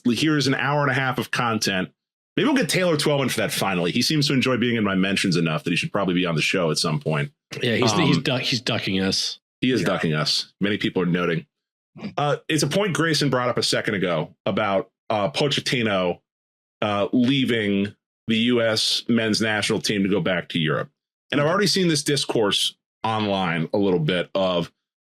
Here's an hour and a half of content. Maybe we'll get Taylor Twellman for that finally. He seems to enjoy being in my mentions enough that he should probably be on the show at some point. Yeah, he's ducking us. He is ducking us. Many people are noting. It's a point Grayson brought up a second ago about Pochettino leaving the U.S. men's national team to go back to Europe. And I've already seen this discourse online a little bit of,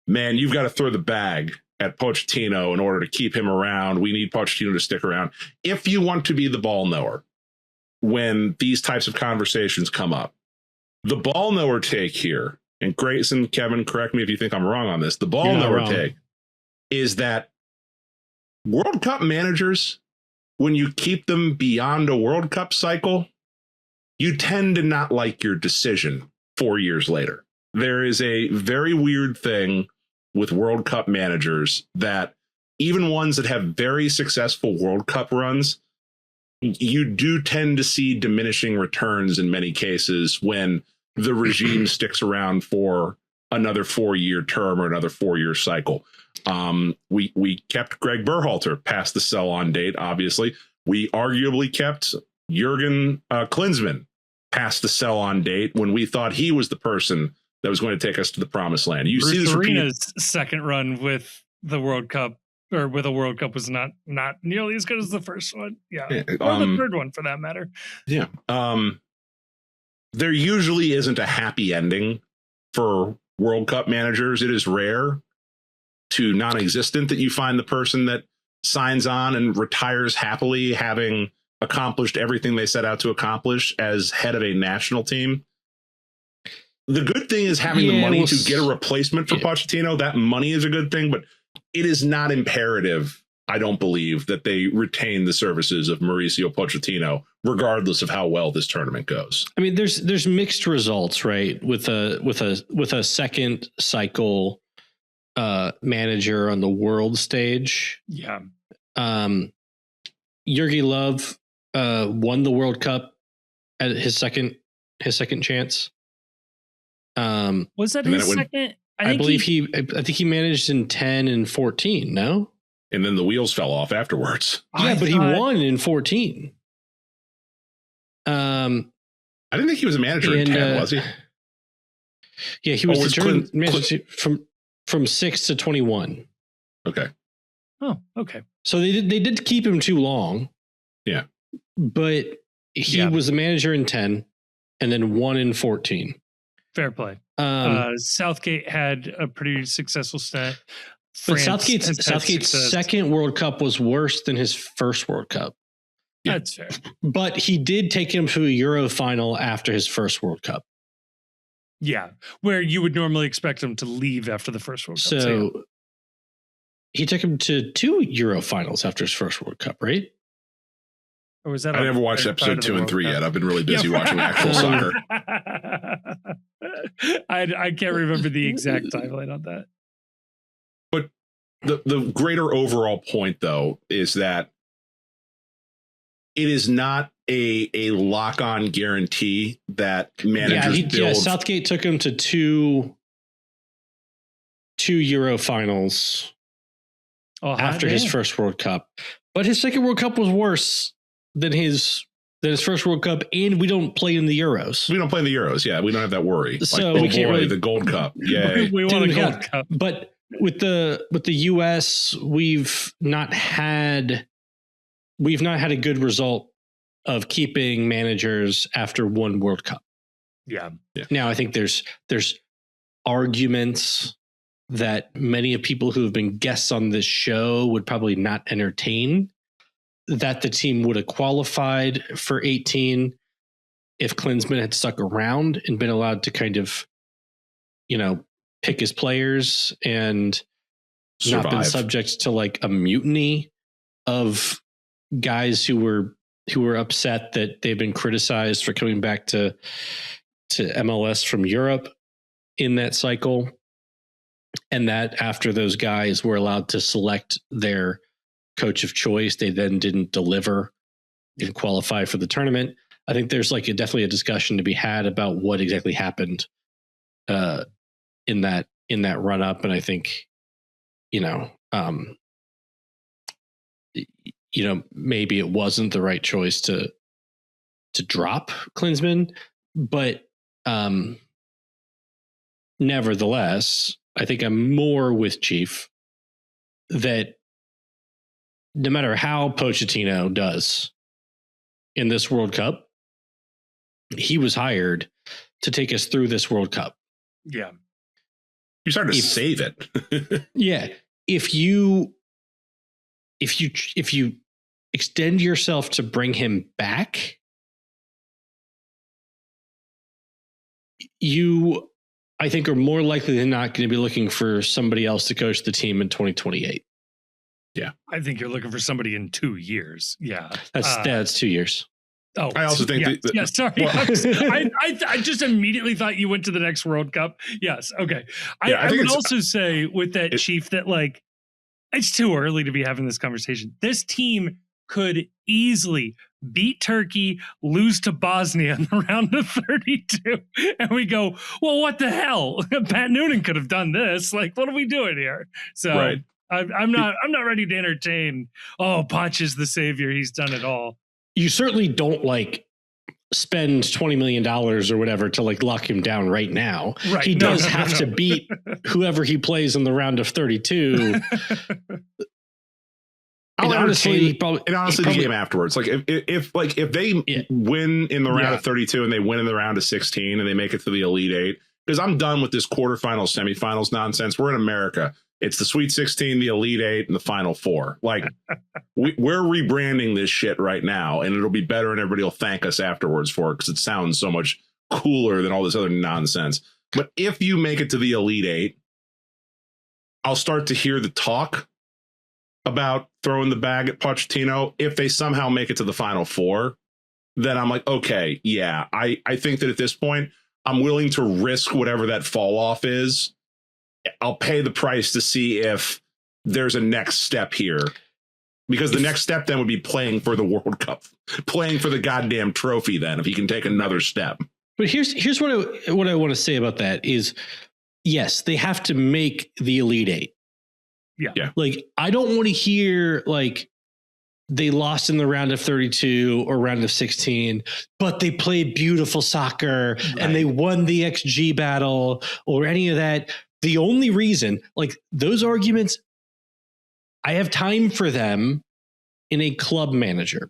man, you've got to throw the bag at Pochettino in order to keep him around. We need Pochettino to stick around. If you want to be the ball knower when these types of conversations come up, the ball knower take here, and Grayson, Kevin, correct me if you think I'm wrong on this, the ball knower take is that World Cup managers, when you keep them beyond a World Cup cycle, you tend to not like your decision 4 years later. There is a very weird thing with World Cup managers that even ones that have very successful World Cup runs, you do tend to see diminishing returns in many cases when the regime sticks around for another 4-year term or another 4-year cycle. We kept Greg Berhalter past the sell-on date, obviously. We arguably kept Jurgen Klinsmann past the sell-on date when we thought he was the person that was going to take us to the promised land. You see this Arena's second run with the World Cup or with a World Cup was not nearly as good as the first one. Yeah. Or the third one for that matter. Yeah. There usually isn't a happy ending for World Cup managers. It is rare to non-existent that you find the person that signs on and retires happily, having accomplished everything they set out to accomplish as head of a national team. The good thing is having the money to get a replacement for Pochettino. That money is a good thing, but it is not imperative, I don't believe, that they retain the services of Mauricio Pochettino, regardless of how well this tournament goes. I mean, there's mixed results, right? With a second cycle manager on the world stage. Yeah. Jurgen Löw won the World Cup at his second chance. Was that his second? I think he managed in 10 and 14. No, and then the wheels fell off afterwards. Yeah, but he won in 14. I didn't think he was a manager in 10, was he? Yeah, he was manager from 6 to 21. Okay. Oh, okay. So they did keep him too long. Yeah, but he was the manager in 10, and then 1 in 14. Fair play. Southgate had a pretty successful stint. But Southgate's second World Cup was worse than his first World Cup. Yeah. That's fair. But he did take him to a Euro final after his first World Cup. Yeah, where you would normally expect him to leave after the first World Cup. So he took him to 2 Euro finals after his first World Cup, right? Or was that? I never watched episode 2 and 3 yet. I've been really busy watching actual soccer. I can't remember the exact timeline on that. But the greater overall point, though, is that it is not a lock-on guarantee that managers build. Southgate took him to two Euro finals after his first World Cup, but his second World Cup was worse than his first World Cup, and we don't play in the Euros. We don't play in the Euros. Yeah, we don't have that worry. So we can't really, the Gold Cup. Yeah, we want a Gold Cup. But with the US, we've not had a good result of keeping managers after one World Cup. Yeah. Now I think there's arguments that many of people who have been guests on this show would probably not entertain, that the team would have qualified for 18 if Klinsmann had stuck around and been allowed to kind of, pick his players and survive. Not been subject to like a mutiny of guys who were upset that they've been criticized for coming back to MLS from Europe in that cycle. And that after those guys were allowed to select their coach of choice, they then didn't deliver and qualify for the tournament. I think there's definitely a discussion to be had about what exactly happened in that run up. And I think, maybe it wasn't the right choice to drop Klinsmann, but nevertheless, I think I'm more with Chief that no matter how Pochettino does in this World Cup, he was hired to take us through this World Cup. Yeah. You started to save it. Yeah. If you extend yourself to bring him back, you, I think, are more likely than not going to be looking for somebody else to coach the team in 2028. Yeah. I think you're looking for somebody in 2 years. Yeah. That's 2 years. Oh, I also think sorry. Well, I just immediately thought you went to the next World Cup. Yes. Okay. I would also say with that, Chief, that it's too early to be having this conversation. This team could easily beat Turkey, lose to Bosnia in the round of 32. And we go, well, what the hell? Pat Noonan could have done this. What are we doing here? So right. I'm not ready to entertain, Poch is the savior. He's done it all. You certainly don't spend $20 million or whatever to lock him down right now. Right. He does have to beat whoever he plays in the round of 32. Honestly, the game afterwards. If they win in the round of 32 and they win in the round of 16 and they make it to the Elite Eight, because I'm done with this quarterfinals, semifinals nonsense. We're in America. It's the Sweet 16, the Elite Eight, and the Final Four. We're rebranding this shit right now, and it'll be better, and everybody will thank us afterwards for it because it sounds so much cooler than all this other nonsense. But if you make it to the Elite Eight, I'll start to hear the talk about throwing the bag at Pochettino. If they somehow make it to the Final Four, then I'm like, okay, yeah, I think that at this point, I'm willing to risk whatever that fall off is. I'll pay the price to see if there's a next step here, because the next step then would be playing for the World Cup, playing for the goddamn trophy. Then if he can take another step. But here's what I want to say about that is, yes, they have to make the Elite Eight. Yeah. I don't want to hear they lost in the round of 32 or round of 16, but they played beautiful soccer and they won the XG battle or any of that. The only reason, those arguments, I have time for them in a club manager.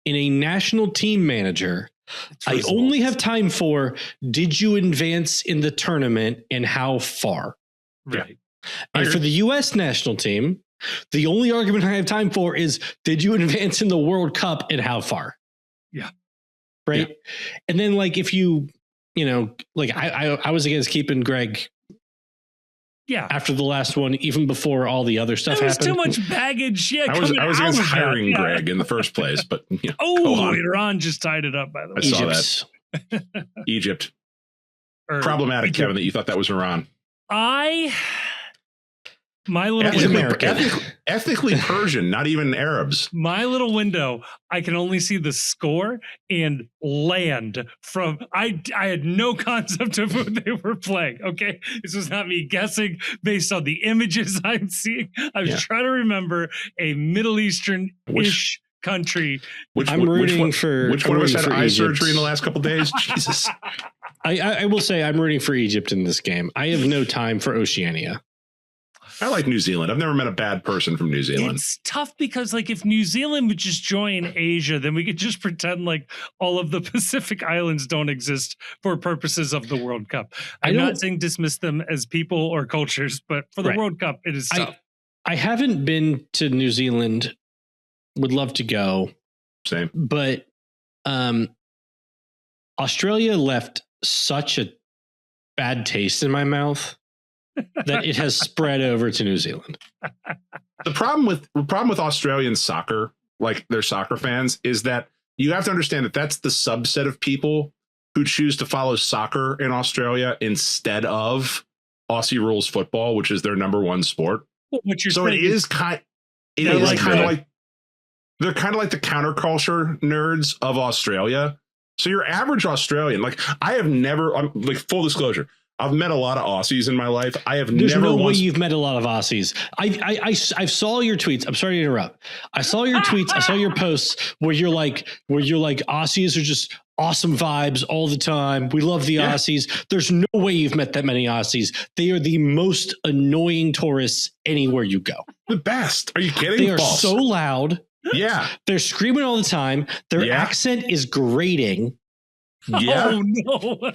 In a national team manager, I only have time for, did you advance in the tournament and how far? Right. And for the U.S. national team, the only argument I have time for is, did you advance in the World Cup and how far? Yeah. Right. Yeah. And then if you, I was against keeping Greg. Yeah. After the last one, even before all the other stuff happened. Too much baggage. Yeah. I was against hiring Greg in the first place, but Iran just tied it up, by the way. I saw that. Egypt. Problematic, Kevin, that you thought that was Iran. My little window, ethnically Persian, not even Arabs. my little window, I can only see the score and land from. I had no concept of who they were playing. Okay, this was not me guessing based on the images I'm seeing. I was trying to remember a Middle Eastern-ish country. Which I'm rooting for which one of us had eye Egypt. surgery in the last couple of days? Jesus. I will say I'm rooting for Egypt in this game. I have no time for Oceania. I like New Zealand. I've never met a bad person from New Zealand. It's tough because, like, if New Zealand would just join Asia, then we could just pretend like all of the Pacific Islands don't exist for purposes of the World Cup. I'm not saying dismiss them as people or cultures, but for the World Cup, it is tough. I haven't been to New Zealand. Would love to go. Same. But Australia left such a bad taste in my mouth that it has spread over to New Zealand. The problem with Australian soccer, like their soccer fans, is that you have to understand that that's the subset of people who choose to follow soccer in Australia instead of Aussie rules football, which is their number one sport. So it is kind of like they're kind of like the counterculture nerds of Australia. So your average Australian, like I have never, like full disclosure, I've met a lot of Aussies in my life. I have There's never no once. way you've met a lot of Aussies. I saw your tweets. I'm sorry to interrupt. I saw your tweets. I saw your posts where you're like Aussies are just awesome vibes all the time. We love the Aussies. There's no way you've met that many Aussies. They are the most annoying tourists anywhere you go. The best. Are you kidding? They are so loud. Yeah. They're screaming all the time. Their accent is grating. Yeah. Oh no.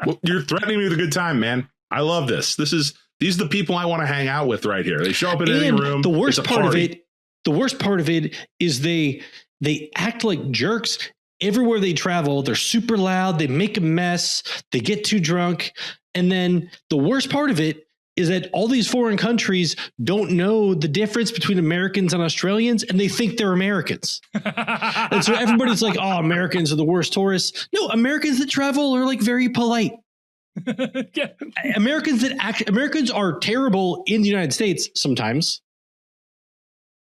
Well, you're threatening me with a good time, man. I love this. These are the people I want to hang out with right here. They show up in any room. The worst part of it is they act like jerks everywhere they travel. They're super loud. They make a mess. They get too drunk. And then the worst part of it is that all these foreign countries don't know the difference between Americans and Australians, and they think they're Americans. And so everybody's like, oh, Americans are the worst tourists. No, Americans that travel are like very polite. Yeah. Americans are terrible in the United States sometimes.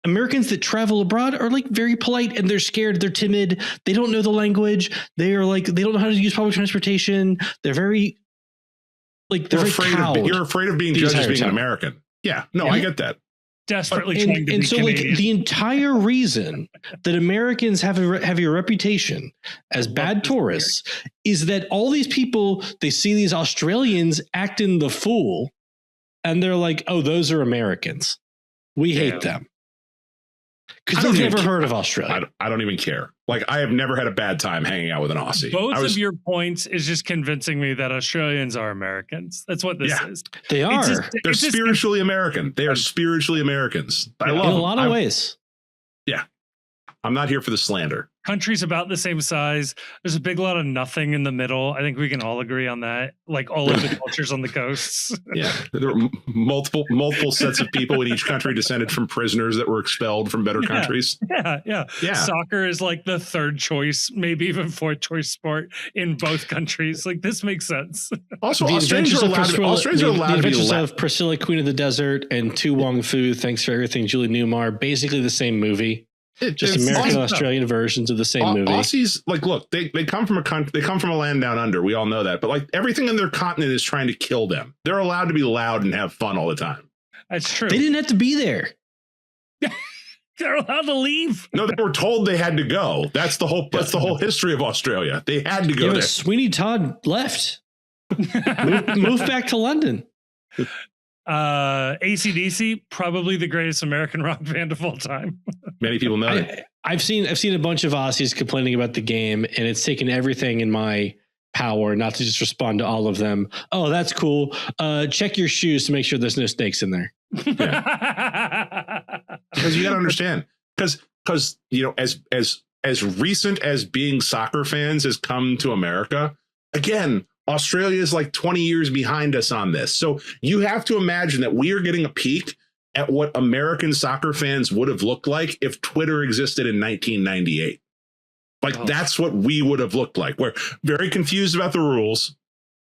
Americans that travel abroad are like very polite and they're scared. They're timid. They don't know the language. They don't know how to use public transportation. They're very they're afraid. You're afraid of being judged as being an American. Yeah. No, I get that. Desperately trying to be so Canadian. like the entire reason that Americans have a reputation as bad tourists is that all these people, they see these Australians acting the fool and they're like, oh, those are Americans. We hate them. Because they've never heard of Australia. I don't even care. Like, I have never had a bad time hanging out with an Aussie. Both of your points is just convincing me that Australians are Americans. That's what this is. They are. They're spiritually American. They are spiritually Americans. I love in a lot of ways. Yeah. I'm not here for the slander. Countries about the same size. There's a big lot of nothing in the middle. I think we can all agree on that. Like all of the cultures on the coasts. Yeah. There were multiple sets of people in each country descended from prisoners that were expelled from better countries. Yeah. Soccer is like the third choice, maybe even fourth choice sport in both countries. Like this makes sense. Also, Australians are allowed to be of Priscilla, Queen of the Desert, and Tu Wong Fu, Thanks for Everything, Julie Newmar, basically the same movie. Just American and Australian versions of the same movie. Aussies, like, look, they come from a country, they come from a land down under. We all know that, but like everything in their continent is trying to kill them. They're allowed to be loud and have fun all the time. That's true. They didn't have to be there. They're allowed to leave. No, they were told they had to go. That's the whole history of Australia. They had to go there. Sweeney Todd left. moved back to London. AC/DC, probably the greatest American rock band of all time. Many people know it. I've seen a bunch of Aussies complaining about the game, and it's taken everything in my power not to just respond to all of them. Oh, that's cool. Check your shoes to make sure there's no snakes in there. Yeah. Because you got to understand, because you know, as recent as being soccer fans has come to America, again, Australia is like 20 years behind us on this. So you have to imagine that we are getting a peek at what American soccer fans would have looked like if Twitter existed in 1998. Like, that's what we would have looked like. We're very confused about the rules.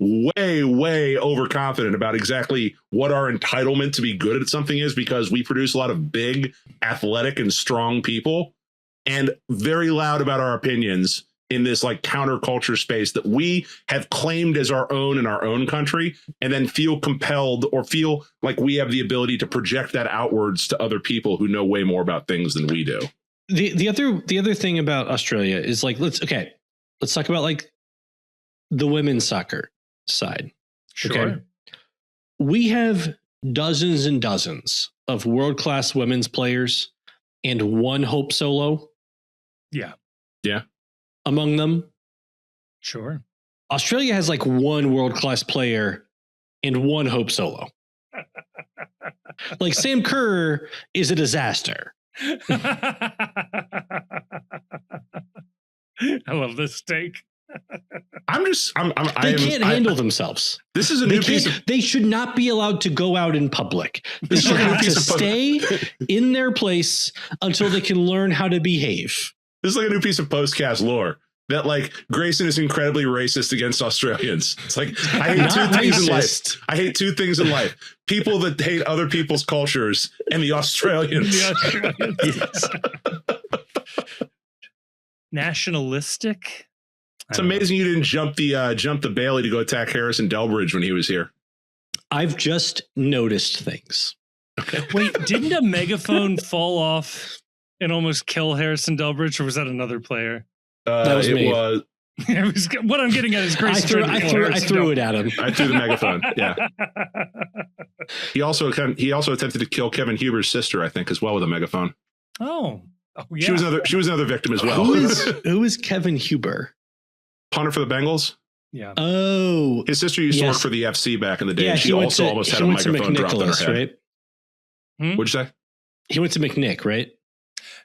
way overconfident about exactly what our entitlement to be good at something is, because we produce a lot of big, athletic, and strong people, and very loud about our opinions in this like counterculture space that we have claimed as our own in our own country, and then feel compelled or feel like we have the ability to project that outwards to other people who know way more about things than we do. The other thing about Australia is like, let's talk about like the women's soccer side. Sure. Okay? We have dozens and dozens of world-class women's players and one Hope Solo. Yeah. Among them. Sure. Australia has like one world-class player and one Hope Solo. Like Sam Kerr is a disaster. I love this take. They can't handle themselves. This is a new piece of, they should not be allowed to go out in public. They should have to stay in their place until they can learn how to behave. this is like a new piece of postcast lore. That like Grayson is incredibly racist against Australians. It's like I hate two things in life. I hate two things in life: people that hate other people's cultures, and the Australians. Nationalistic. It's amazing you didn't jump the Bailey to go attack Harrison Delbridge when he was here. I've just noticed things. Okay. Wait, didn't a megaphone fall off and almost kill Harrison Delbridge, or was that another player? That was me. What I'm getting at is Grace. I threw it at him. I threw the megaphone. Yeah. He also attempted to kill Kevin Huber's sister, I think, as well with a megaphone. Oh yeah. She was another victim as well. Who is Kevin Huber? Punter for the Bengals. Yeah. Oh, his sister used to work for the FC back in the day. Yeah, she also almost had a microphone dropped on her head. Right? What'd you say? He went to McNick, right?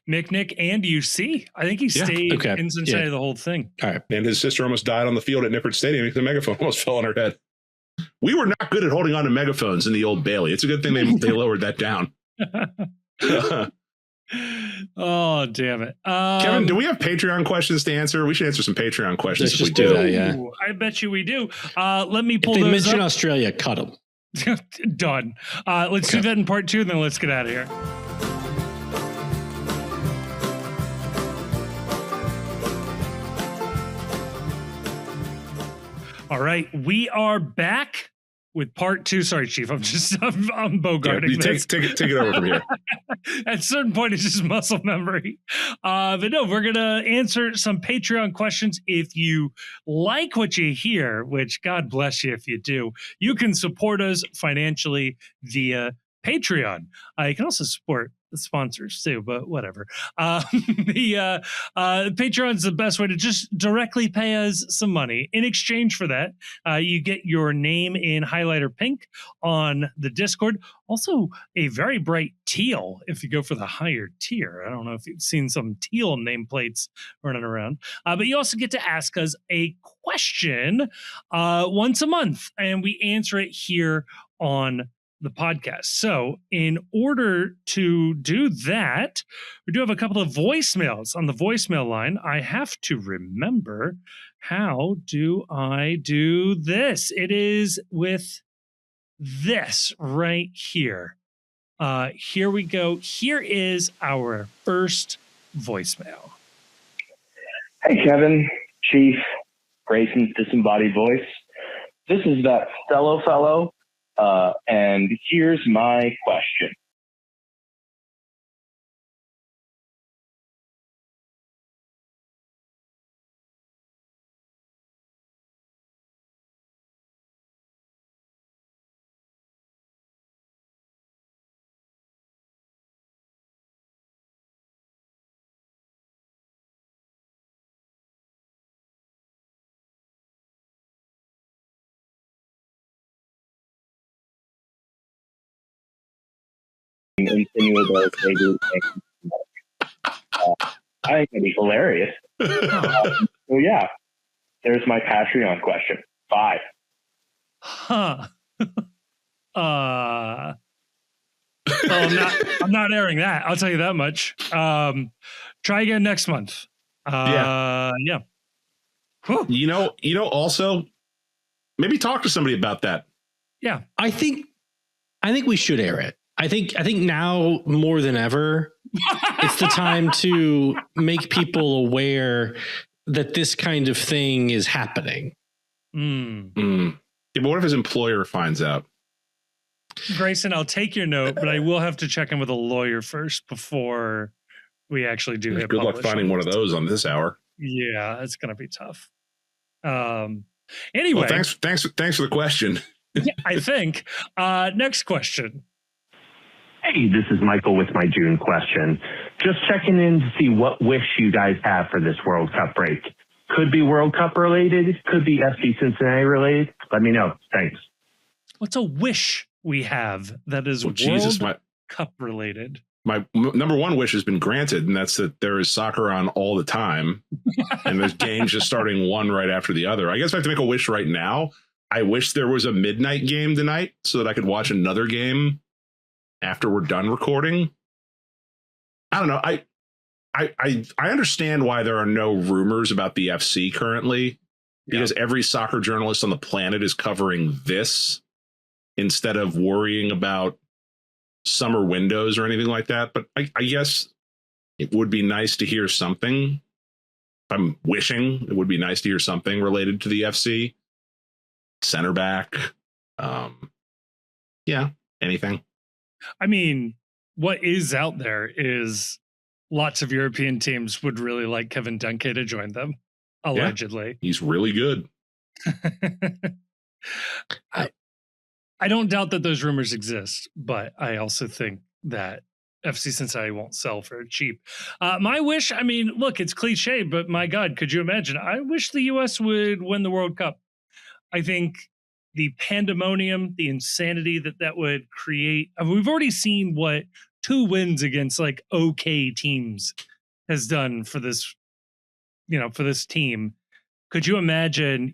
McNick and UC. I think he stayed in Cincinnati the whole thing. All right. And his sister almost died on the field at Nippert Stadium because the megaphone almost fell on her head. We were not good at holding on to megaphones in the old Bailey. It's a good thing they lowered that down. Oh, damn it. Kevin, do we have Patreon questions to answer? We should answer some Patreon questions. Let's just do that, yeah. I bet you we do. Let me pull if they those mention up. Australia, cut them. Done. Let's do that in part 2, and then let's get out of here. All right, we are back with part 2. Sorry, Chief, I'm bogarting. Yeah, take it over from here. At a certain point, it's just muscle memory. But no, we're gonna answer some Patreon questions. If you like what you hear, which God bless you if you do, you can support us financially via Patreon. You can also support the sponsors too, but whatever. The Patreon's the best way to just directly pay us some money. In exchange for that, you get your name in highlighter pink on the Discord. Also, a very bright teal if you go for the higher tier. I don't know if you've seen some teal nameplates running around, but you also get to ask us a question once a month, and we answer it here on the podcast. So in order to do that, we do have a couple of voicemails on the voicemail line. I have to remember, how do I do this? It is with this right here. Here we go. Here is our first voicemail. Hey, Kevin, Chief, Grayson's disembodied voice. This is that fellow. And here's my question. Insinuate I think it'd be hilarious. So yeah, there's my Patreon question. 5. Huh. Well, I'm not airing that. I'll tell you that much. Try again next month. Yeah. Whew. You know, also maybe talk to somebody about that. Yeah, I think we should air it. I think now more than ever, it's the time to make people aware that this kind of thing is happening. Yeah, but what if his employer finds out? Grayson, I'll take your note, but I will have to check in with a lawyer first before we actually do hit Good luck publish finding one of those on this hour. Yeah, it's gonna be tough. Anyway, well, thanks for the question. Yeah, I think. Next question. Hey, this is Michael with my June question. Just checking in to see what wish you guys have for this World Cup break. Could be World Cup related, could be FC Cincinnati related. Let me know. Thanks. What's a wish we have that is Cup related? My number one wish has been granted, and that's that there is soccer on all the time, and there's games just starting one right after the other. I guess I have to make a wish right now. I wish there was a midnight game tonight so that I could watch another game after we're done recording. I don't know. I understand why there are no rumors about the FC currently, because every soccer journalist on the planet is covering this instead of worrying about summer windows or anything like that. But I guess it would be nice to hear something. I'm wishing it would be nice to hear something related to the FC. Center back. Anything. I mean, what is out there is lots of European teams would really like Kevin Dunke to join them, allegedly. Yeah, he's really good. I don't doubt that those rumors exist, but I also think that FC Cincinnati won't sell for cheap. My wish, I mean, look, it's cliche, but my God, could you imagine? I wish the U.S. would win the World Cup. I think the pandemonium, the insanity that would create. I mean, we've already seen what 2 wins against like okay teams has done for this, for this team. Could you imagine,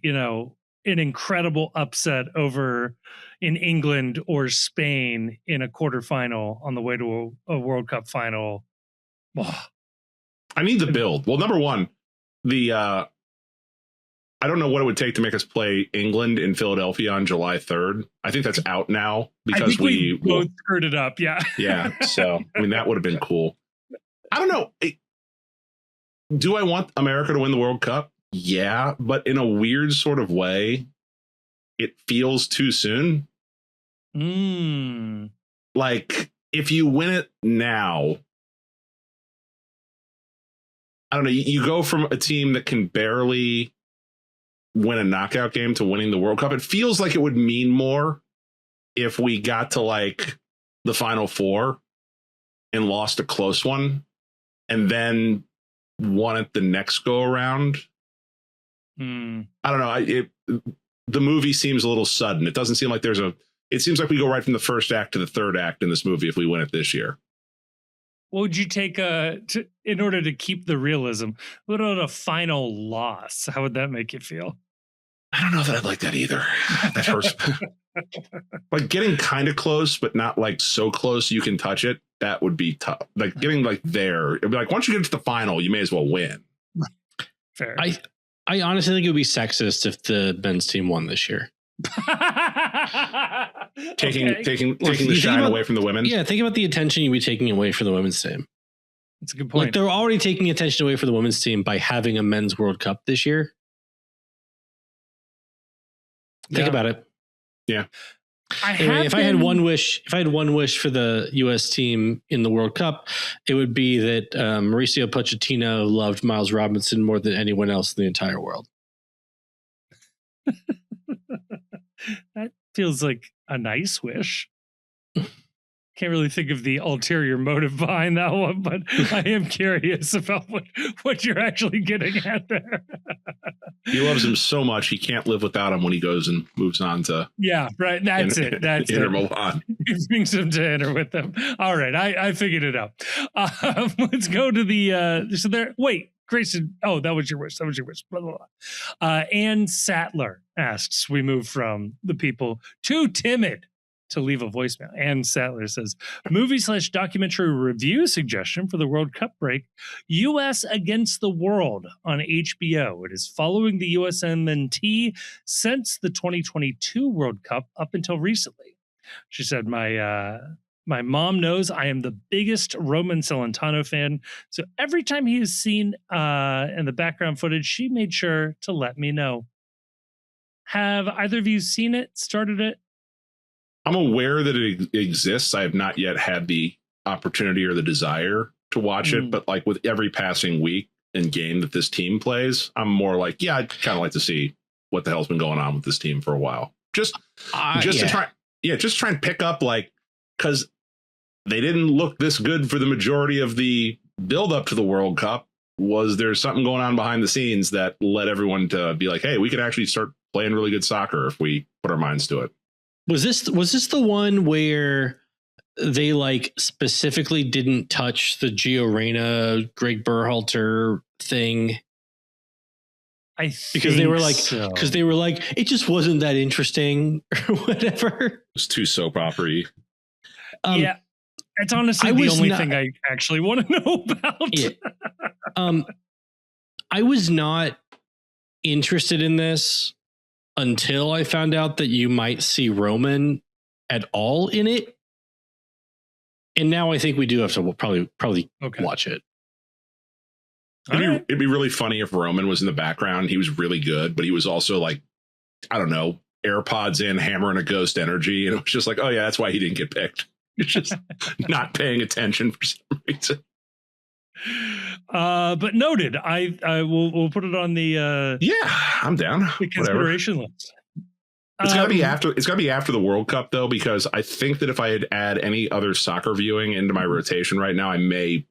an incredible upset over in England or Spain in a quarterfinal on the way to a World Cup final? Oh. I need the build. Well, number one, I don't know what it would take to make us play England in Philadelphia on July 3rd. I think that's out now because we both screwed it up. Yeah. Yeah. So, I mean, that would have been cool. I don't know. Do I want America to win the World Cup? Yeah. But in a weird sort of way, it feels too soon. Like, if you win it now, I don't know. You go from a team that can barely win a knockout game to winning the World Cup. It feels like it would mean more if we got to like the Final Four and lost a close one and then won it the next go around. I don't know. The movie seems a little sudden. It doesn't seem like it seems like we go right from the first act to the third act in this movie if we win it this year. What would you take in order to keep the realism? What about a final loss? How would that make you feel? I don't know that I'd like that either. That hurts. Like getting kind of close, but not like so close you can touch it. That would be tough. Like getting like there. It'd be like once you get to the final, you may as well win. Fair. I honestly think it would be sexist if the men's team won this year. taking the shine away from the women. Yeah, think about the attention you'd be taking away from the women's team. That's a good point. Like they're already taking attention away from the women's team by having a men's World Cup this year. Think about it. Yeah. If I had one wish for the U.S. team in the World Cup, it would be that Mauricio Pochettino loved Miles Robinson more than anyone else in the entire world. That feels like a nice wish. Can't really think of the ulterior motive behind that one, but I am curious about what you're actually getting at there. He loves him so much he can't live without him when he goes and moves on to right. That's it. That's Inter Milan. He brings him to Inter with him. All right, I figured it out. Let's go to the wait, Grayson. Oh, that was your wish. Blah, blah, blah. Ann Sattler asks, we move from the people too timid to leave a voicemail. Ann Sattler says, movie/documentary review suggestion for the World Cup break, U.S. Against the World on HBO. It is following the USMNT since the 2022 World Cup up until recently. She said, my mom knows I am the biggest Roman Celentano fan, so every time he is seen in the background footage, she made sure to let me know. Have either of you seen it, started it? I'm aware that it exists. I have not yet had the opportunity or the desire to watch it, but like with every passing week and game that this team plays, I'm more like, yeah, I'd kind of like to see what the hell's been going on with this team for a while. Just to try and pick up, like, because they didn't look this good for the majority of the build up to the World Cup. Was there something going on behind the scenes that led everyone to be like, hey, we could actually start playing really good soccer if we put our minds to it? Was this the one where they like specifically didn't touch the Gio Reyna, Greg Berhalter thing? Because they were like, it just wasn't that interesting or whatever. It was too soap opera-y. Yeah, it's honestly the only thing I actually want to know about. Yeah. I was not interested in this until I found out that you might see Roman at all in it. And now I think we do have to probably watch it. It'd be really funny if Roman was in the background. He was really good, but he was also like, I don't know, AirPods in, hammering a Ghost Energy. And it was just like, oh yeah, that's why he didn't get picked. It's just not paying attention for some reason. But noted. We'll put it on the I'm down. The consideration list. It's gotta be after the World Cup though, because I think that if I had add any other soccer viewing into my rotation right now, I may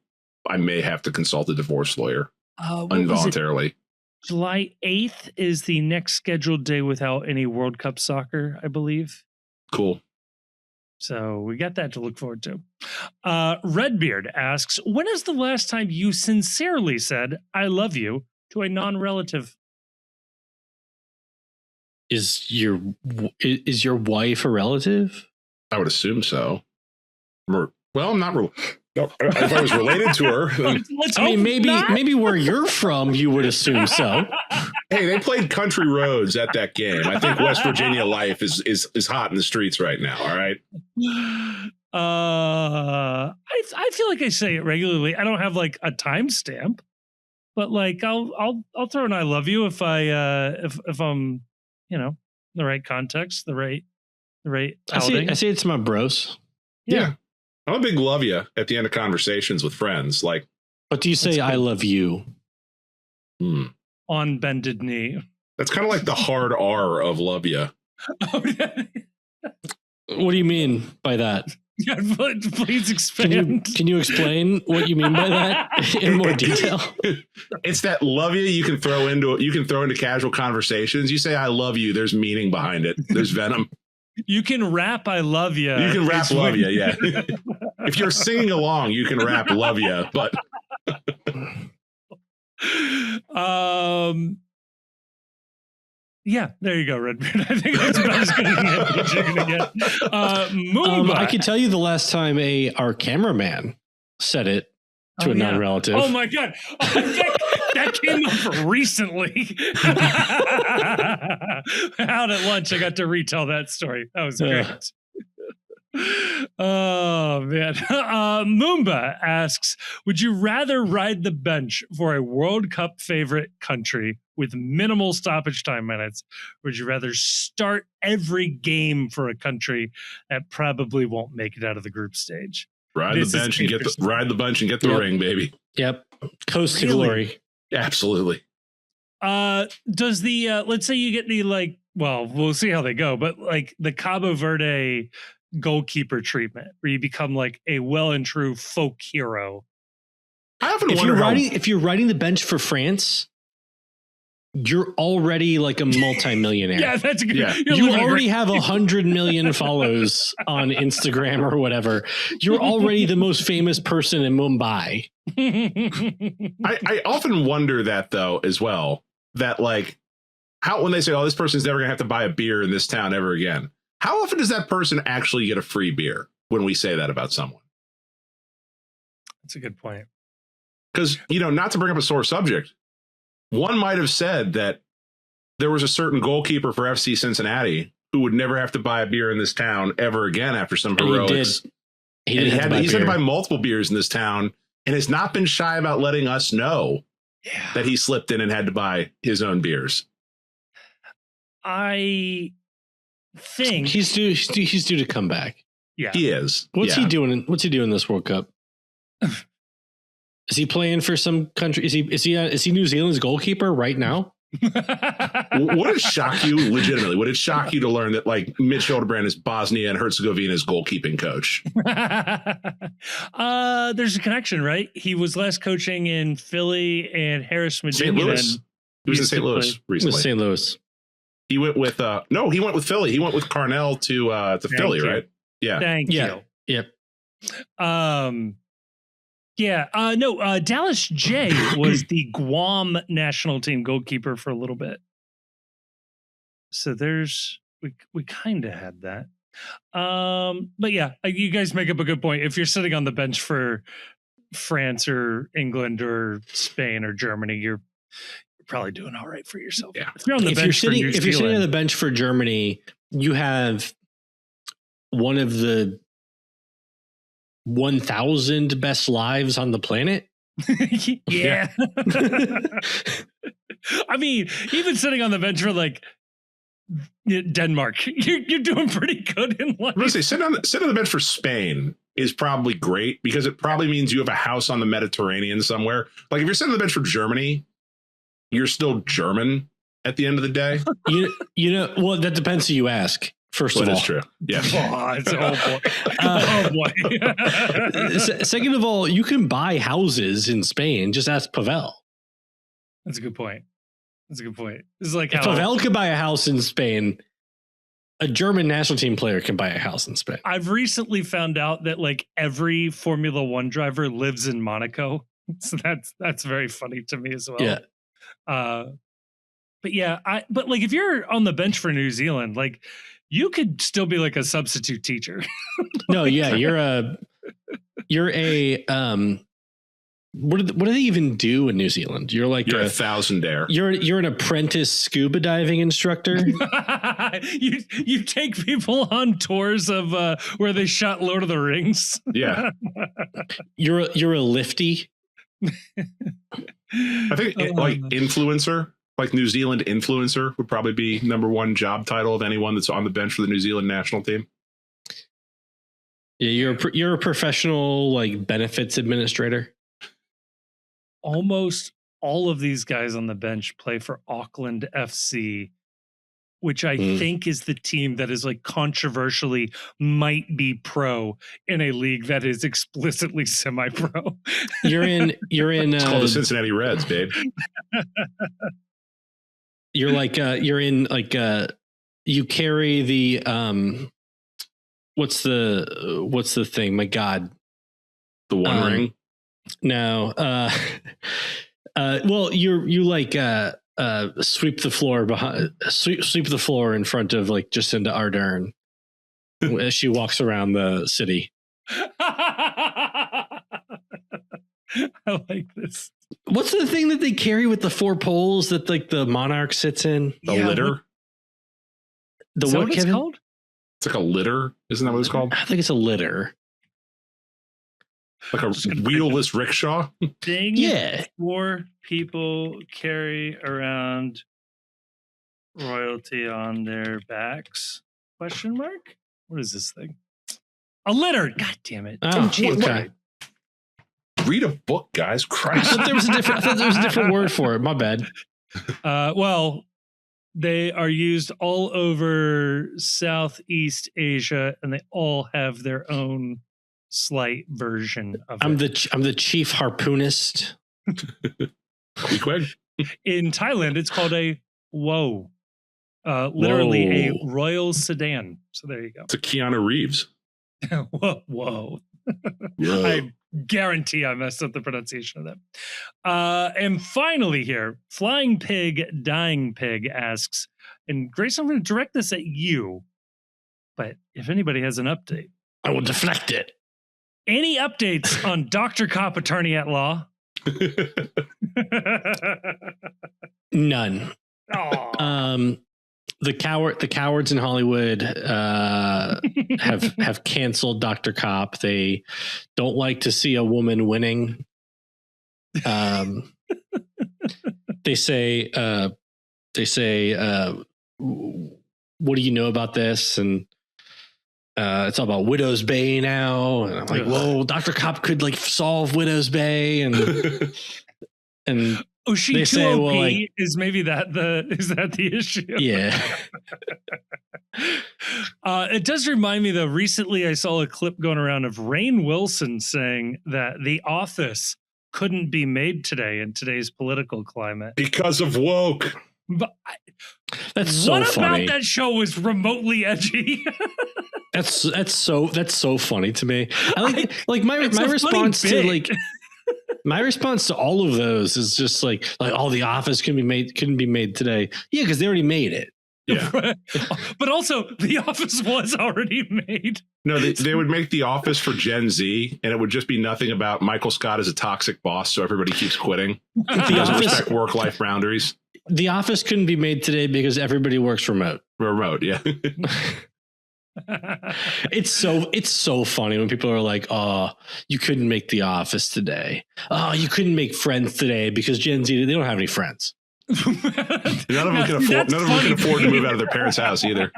have to consult a divorce lawyer involuntarily. July 8th is the next scheduled day without any World Cup soccer, I believe. Cool. So we got that to look forward to. Redbeard asks, when is the last time you sincerely said, I love you to a non-relative? Is your wife a relative? I would assume so. Well, I'm not. If I was related to her, then maybe where you're from, you would assume so. Hey, they played Country Roads at that game. I think West Virginia life is hot in the streets right now. All right. I feel like I say it regularly. I don't have like a timestamp, but like I'll throw an I love you if I'm the right context, the right outing. I say it to my bros. Yeah. I'm a big love you at the end of conversations with friends. Like, but do you say I love you? On bended knee. That's kind of like the hard R of love you. What do you mean by that? Yeah, please expand. Can you explain what you mean by that in more detail? It's that love you can throw into casual conversations. You say I love you, there's meaning behind it. There's venom. You can rap I love you. You can rap love you, yeah. If you're singing along, you can rap love you, but yeah, there you go, Redbeard. I think that's about as good as you're gonna get. I can tell you the last time our cameraman said it to a non-relative. Oh my god, that came up recently. Out at lunch, I got to retell that story. That was great. Oh man. Moomba asks, would you rather ride the bench for a World Cup favorite country with minimal stoppage time minutes? Or would you rather start every game for a country that probably won't make it out of the group stage? Ride the bench and get the ring, baby. Yep. Coast to glory. Absolutely. Does the let's say you get the we'll see how they go, but like the Cabo Verde goalkeeper treatment where you become like a well and true folk hero. I often wonder if you're riding the bench for France, you're already like a multimillionaire. Yeah, that's good. Yeah. You already have 100 million follows on Instagram or whatever. You're already the most famous person in Mumbai. I often wonder that though as well, that like how when they say, oh, this person's never gonna have to buy a beer in this town ever again. how often does that person actually get a free beer when we say that about someone? That's a good point. Because, not to bring up a sore subject, one might have said that there was a certain goalkeeper for FC Cincinnati who would never have to buy a beer in this town ever again after some heroics. He's had to buy multiple beers in this town and has not been shy about letting us know that he slipped in and had to buy his own beers. I think he's due to come back. Yeah, he is. What's he doing? What's he doing this World Cup? Is he playing for some country? Is he New Zealand's goalkeeper right now? Would it shock you, legitimately? Would it shock you to learn that Mitch Hildebrand is Bosnia and Herzegovina's goalkeeping coach? There's a connection, right? He was last coaching in Philly and Harris, Virginia. St. Louis. He was in St. Louis recently. St. Louis. He went with he went with Philly. He went with Carnell to Philly, right? Yeah. Thank you. Yep. Dallas J was the Guam national team goalkeeper for a little bit. So we kind of had that. But yeah, you guys make up a good point. If you're sitting on the bench for France or England or Spain or Germany, you're probably doing all right for yourself. Yeah. If you're sitting on the bench for Germany, you have one of the 1,000 best lives on the planet. Yeah. I mean, even sitting on the bench for Denmark, you're doing pretty good in life. I'm gonna say sit on the bench for Spain is probably great because it probably means you have a house on the Mediterranean somewhere. If you're sitting on the bench for Germany, you're still German at the end of the day. Well, that depends who you ask. First of all, that's true. Yeah. Oh boy. Second of all, you can buy houses in Spain. Just ask Pavel. That's a good point. This is like if Pavel could buy a house in Spain, a German national team player can buy a house in Spain. I've recently found out that every Formula One driver lives in Monaco. So that's very funny to me as well. Yeah. But yeah, if you're on the bench for New Zealand, you could still be a substitute teacher. No, yeah, you're a what do they even do in New Zealand? You're a thousandaire. You're an apprentice scuba diving instructor. you take people on tours of where they shot Lord of the Rings. Yeah. You're a lifty. I think influencer. New Zealand influencer would probably be number one job title of anyone that's on the bench for the New Zealand national team. Yeah, you're a professional benefits administrator. Almost all of these guys on the bench play for Auckland FC, which I think is the team that is controversially might be pro in a league that is explicitly semi-pro. You're in. It's called the Cincinnati Reds, babe. You're you carry the what's the thing? My God, the One Ring. No, well, you sweep the floor sweep the floor in front of Jacinda Ardern as she walks around the city. I like this. What's the thing that they carry with the four poles that the monarch sits in? The litter. The what it's called? It's a litter, isn't that what it's called? I think it's a litter. A wheelless rickshaw. Thing. Yeah. 4 people carry around royalty on their backs? Question mark. What is this thing? A litter. God damn it. Oh, okay. Read a book, guys. Christ. I thought there was a different word for it. My bad. Well, they are used all over Southeast Asia, and they all have their own slight version of it. I'm the chief harpoonist. In Thailand, it's called a woe. Literally a royal sedan. So there you go. It's a Keanu Reeves. Whoa. I guarantee I messed up the pronunciation of that. And finally here, Flying Pig, Dying Pig asks, and Grace, I'm going to direct this at you. But if anybody has an update, I will deflect it. any updates on Dr. Cop Attorney at Law? None. Aw. The cowards in Hollywood have canceled Dr. Cop. They don't like to see a woman winning. They say, what do you know about this? And it's all about Widow's Bay now. And I'm like, whoa, Dr. Cop could like solve Widow's Bay. And Oh, she they too say, OP well, like, is maybe that the issue? yeah. It does remind me though, recently I saw a clip going around of Rainn Wilson saying that The Office couldn't be made today in today's political climate. Because of woke. But That's so what funny. about that show was remotely edgy? That's so funny to me. I like my It's a response funny to bit. like my response to all of those is just like oh, The Office couldn't be made today. Yeah, because they already made it. Yeah. But also The Office was already made. No, they would make The Office for Gen Z, and it would just be nothing about Michael Scott as a toxic boss, so everybody keeps quitting. He doesn't Office- respect work-life boundaries. The Office couldn't be made today because everybody works remote. Remote, yeah. It's so funny when people are like, "Oh, you couldn't make The Office today. Oh, you couldn't make Friends today because Gen Z, they don't have any friends." None of them can afford to move out of their parents' house either.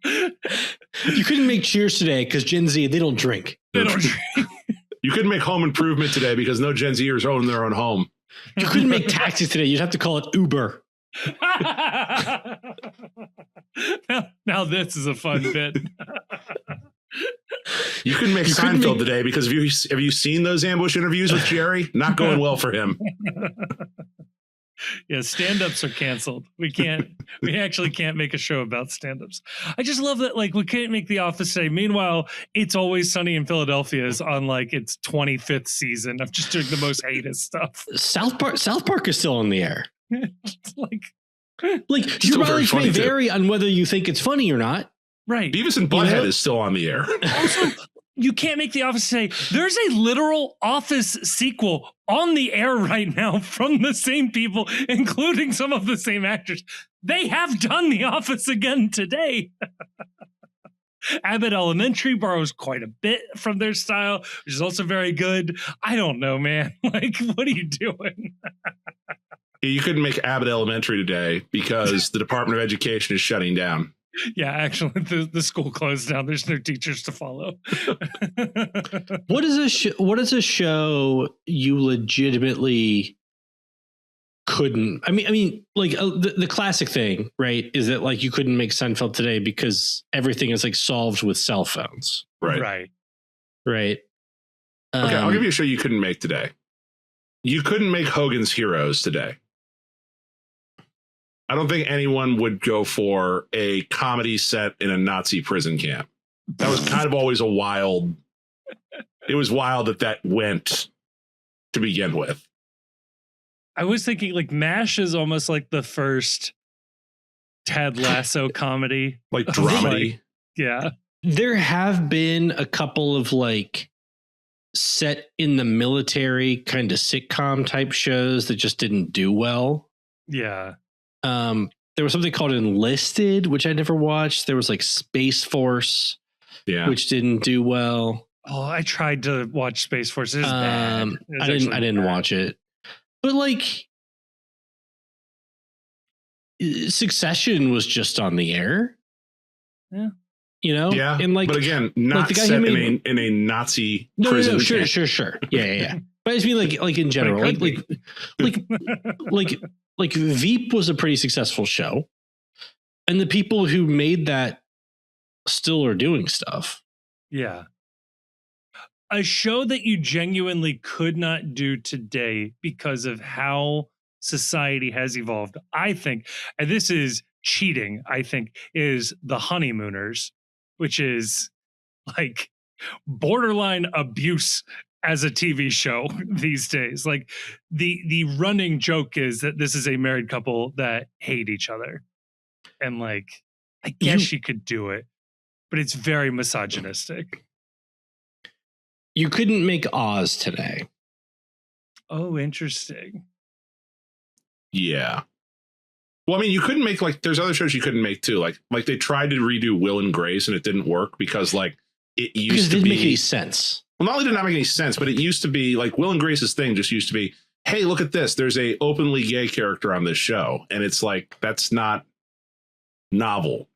You couldn't make Cheers today because Gen Z, they don't drink. They don't You couldn't make Home Improvement today because no Gen Zers own their own home. You couldn't make taxis today. You'd have to call it Uber. now this is a fun bit. You couldn't make Seinfeld today because have you seen those ambush interviews with Jerry? Not going well for him. Yeah, stand-ups are canceled. We actually can't make a show about stand-ups. I just love that, like, we can't make The Office today. Meanwhile, It's Always Sunny in Philadelphia is on like its 25th season of just doing the most heinous stuff. South Park is still on the air. like your still very mileage may funny, too. vary on whether you think it's funny or not. Right. Beavis and Butthead is still on the air. Also, you can't make The Office today. There's a literal Office sequel on the air right now from the same people, including some of the same actors. They have done The Office again today. Abbott Elementary borrows quite a bit from their style, which is also very good. I don't know, man. Like, what are you doing? You couldn't make Abbott Elementary today because the Department of Education is shutting down. Yeah, actually, the school closed down. There's no teachers to follow. What is a show you legitimately couldn't? I mean, like the classic thing, right? Is that like you couldn't make Seinfeld today because everything is like solved with cell phones, Right. right? Okay, I'll give you a show you couldn't make today. You couldn't make Hogan's Heroes today. I don't think anyone would go for a comedy set in a Nazi prison camp. That was kind of always it was wild that went to begin with. I was thinking like MASH is almost like the first Ted Lasso comedy. Like dramedy. Yeah. There have been a couple of like set in the military kind of sitcom type shows that just didn't do well. Yeah. There was something called Enlisted, which I never watched. There was like Space Force, which didn't do well. Oh, I tried to watch Space Force. It was bad. I didn't watch it. But like Succession was just on the air. Yeah. You know? Yeah. And like, but again, not the guy set who made, in a Nazi no, prison. No, camp. sure. Yeah. But I just mean like in general, like Veep was a pretty successful show. And the people who made that still are doing stuff. Yeah. A show that you genuinely could not do today because of how society has evolved, I think, and this is cheating, I think, is The Honeymooners, which is like borderline abuse as a TV show these days. Like the running joke is that this is a married couple that hate each other. And like, I guess you could do it. but it's very misogynistic. You couldn't make Oz today. Oh, interesting. Yeah. Well, I mean, you couldn't make like there's other shows you couldn't make too. Like they tried to redo Will and Grace and it didn't work because like it used to didn't be make any sense. Well, not only did it not make any sense, but it used to be like Will and Grace's thing just used to be, hey, look at this. There's a openly gay character on this show. And it's like, that's not novel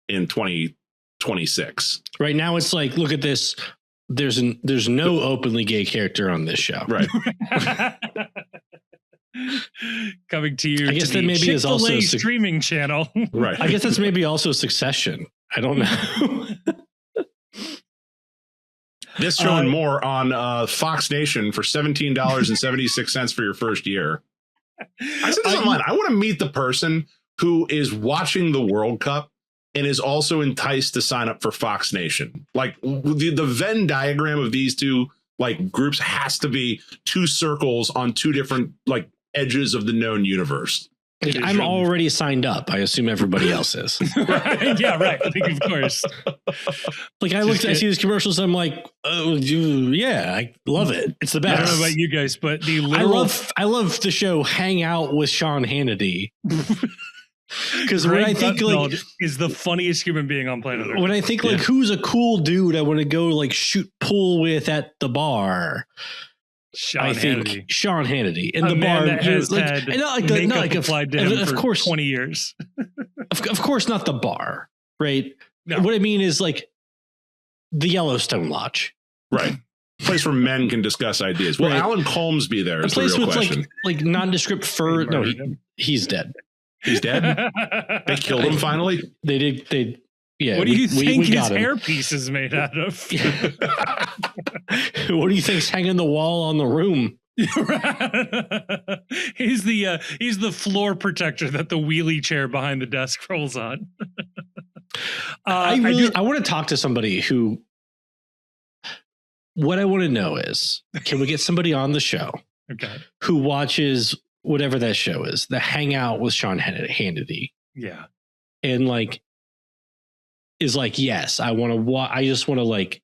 in 2026. Right now it's like, look at this. There's no openly gay character on this show. Right. Coming to you. I guess to that maybe Chick-fil-A is also streaming channel. Right. I guess that's maybe also Succession. I don't know. This show and more on Fox Nation for $17.76 for your first year. I said this online. I want to meet the person who is watching the World Cup and is also enticed to sign up for Fox Nation. Like the Venn diagram of these two like groups has to be two circles on two different like edges of the known universe. Like, I'm already signed up. I assume everybody else is. Yeah, right. I think, of course. Like I see these commercials. I'm like, oh, yeah, I love it. It's the best. I don't know about you guys, but the literal I love the show Hang Out with Sean Hannity. Because when I think like is the funniest human being on planet Earth. When I think like who's a cool dude I want to go like shoot pool with at the bar. I think Sean Hannity in the bar. Of course, 20 years. Of course, not the bar, right? No. What I mean is like the Yellowstone Lodge, right? Place where men can discuss ideas. Well, right. Alan Colmesby there is the real question. Like nondescript fur. No, he's dead. He's dead. They killed him finally. They did. Yeah. What do you think his hairpiece is made out of? What do you think's hanging the wall on the room? He's the floor protector that the wheelie chair behind the desk rolls on. I want to talk to somebody who. What I want to know is, can we get somebody on the show? Okay. Who watches whatever that show is, the Hangout with Sean Hannity? Yeah. And like. Is like, yes, I want to I just want to like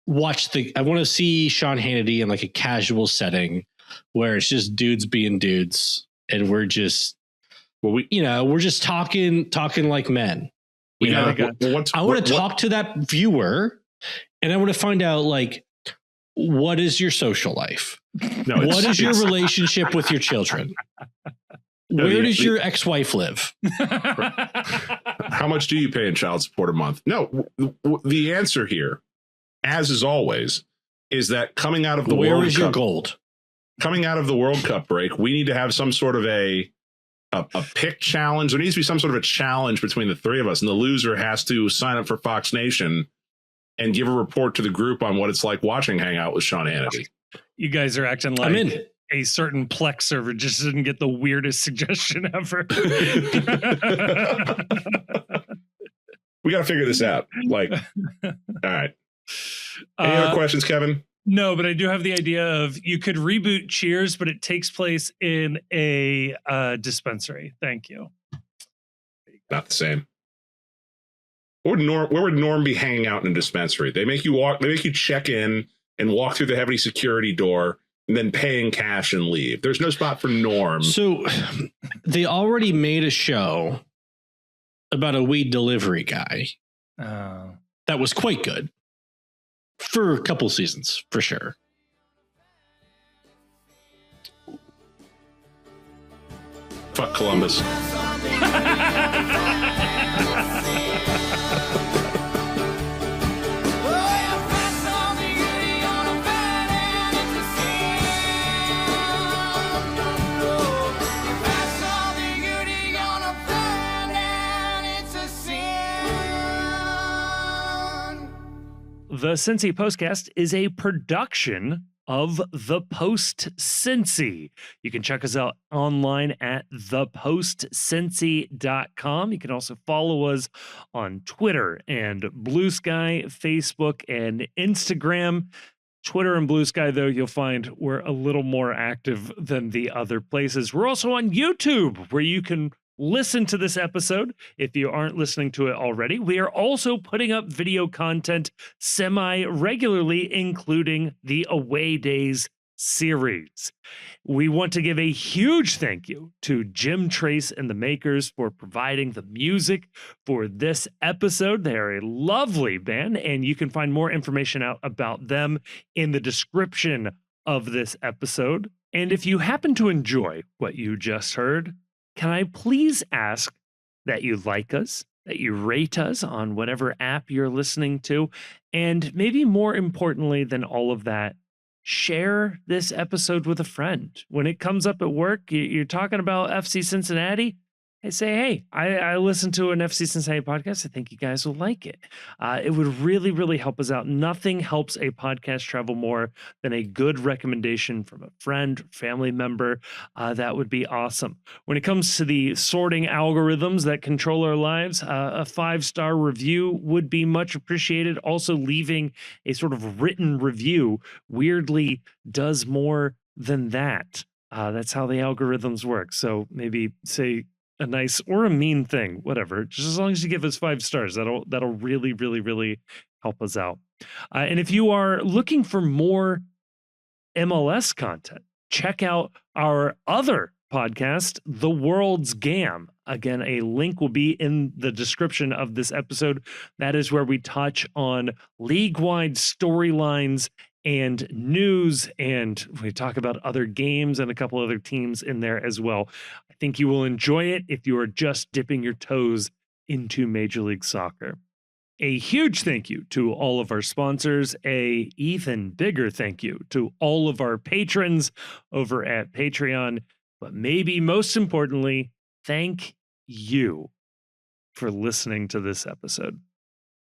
watch I want to see Sean Hannity in like a casual setting where it's just dudes being dudes and we're just we're just talking like men. I want to talk to that viewer and I want to find out like, what is your social life? What is your relationship with your children? Where does your ex-wife live? How much do you pay in child support a month? No, the answer here, as is always, is that coming out of the Where World is Cup, your gold? Coming out of the World Cup break, we need to have some sort of a pick challenge. There needs to be some sort of a challenge between the three of us, and the loser has to sign up for Fox Nation and give a report to the group on what it's like watching Hangout with Sean Hannity. You guys are acting like I'm in. A certain Plex server just didn't get the weirdest suggestion ever. We got to figure this out. Like, all right. Any other questions, Kevin? No, but I do have the idea of you could reboot Cheers, but it takes place in a dispensary. Thank you. Not the same. Where would Norm be hanging out in a dispensary? They make you check in and walk through the heavy security door and then pay in cash and leave. There's no spot for Norm. So they already made a show about a weed delivery guy. That was quite good for a couple seasons, for sure. Fuck Columbus. The Cincy Postcast is a production of The Post Cincy. You can check us out online at thepostcincy.com. You can also follow us on Twitter and Blue Sky, Facebook, and Instagram. Twitter and Blue Sky, though, you'll find we're a little more active than the other places. We're also on YouTube, where you can listen to this episode if you aren't listening to it already. We are also putting up video content semi-regularly, including the Away Days series. We want to give a huge thank you to Jim Trace and the Makers for providing the music for this episode. They are a lovely band, and you can find more information out about them in the description of this episode. And if you happen to enjoy what you just heard, can I please ask that you like us, that you rate us on whatever app you're listening to, and maybe more importantly than all of that, share this episode with a friend. When it comes up at work, you're talking about FC Cincinnati, I say, hey, I listened to an FC Cincinnati podcast. I think you guys will like it. It would really, really help us out. Nothing helps a podcast travel more than a good recommendation from a friend, family member. That would be awesome. When it comes to the sorting algorithms that control our lives, a 5-star review would be much appreciated. Also, leaving a sort of written review weirdly does more than that. That's how the algorithms work. So maybe say a nice or a mean thing, whatever. Just as long as you give us 5 stars, that'll really, really, really help us out. And if you are looking for more MLS content, check out our other podcast, The World's Gam. Again, a link will be in the description of this episode. That is where we touch on league-wide storylines and news, and we talk about other games and a couple other teams in there as well. I think you will enjoy it if you are just dipping your toes into Major League Soccer. A huge thank you to all of our sponsors. A even bigger thank you to all of our patrons over at Patreon. But maybe most importantly, thank you for listening to this episode.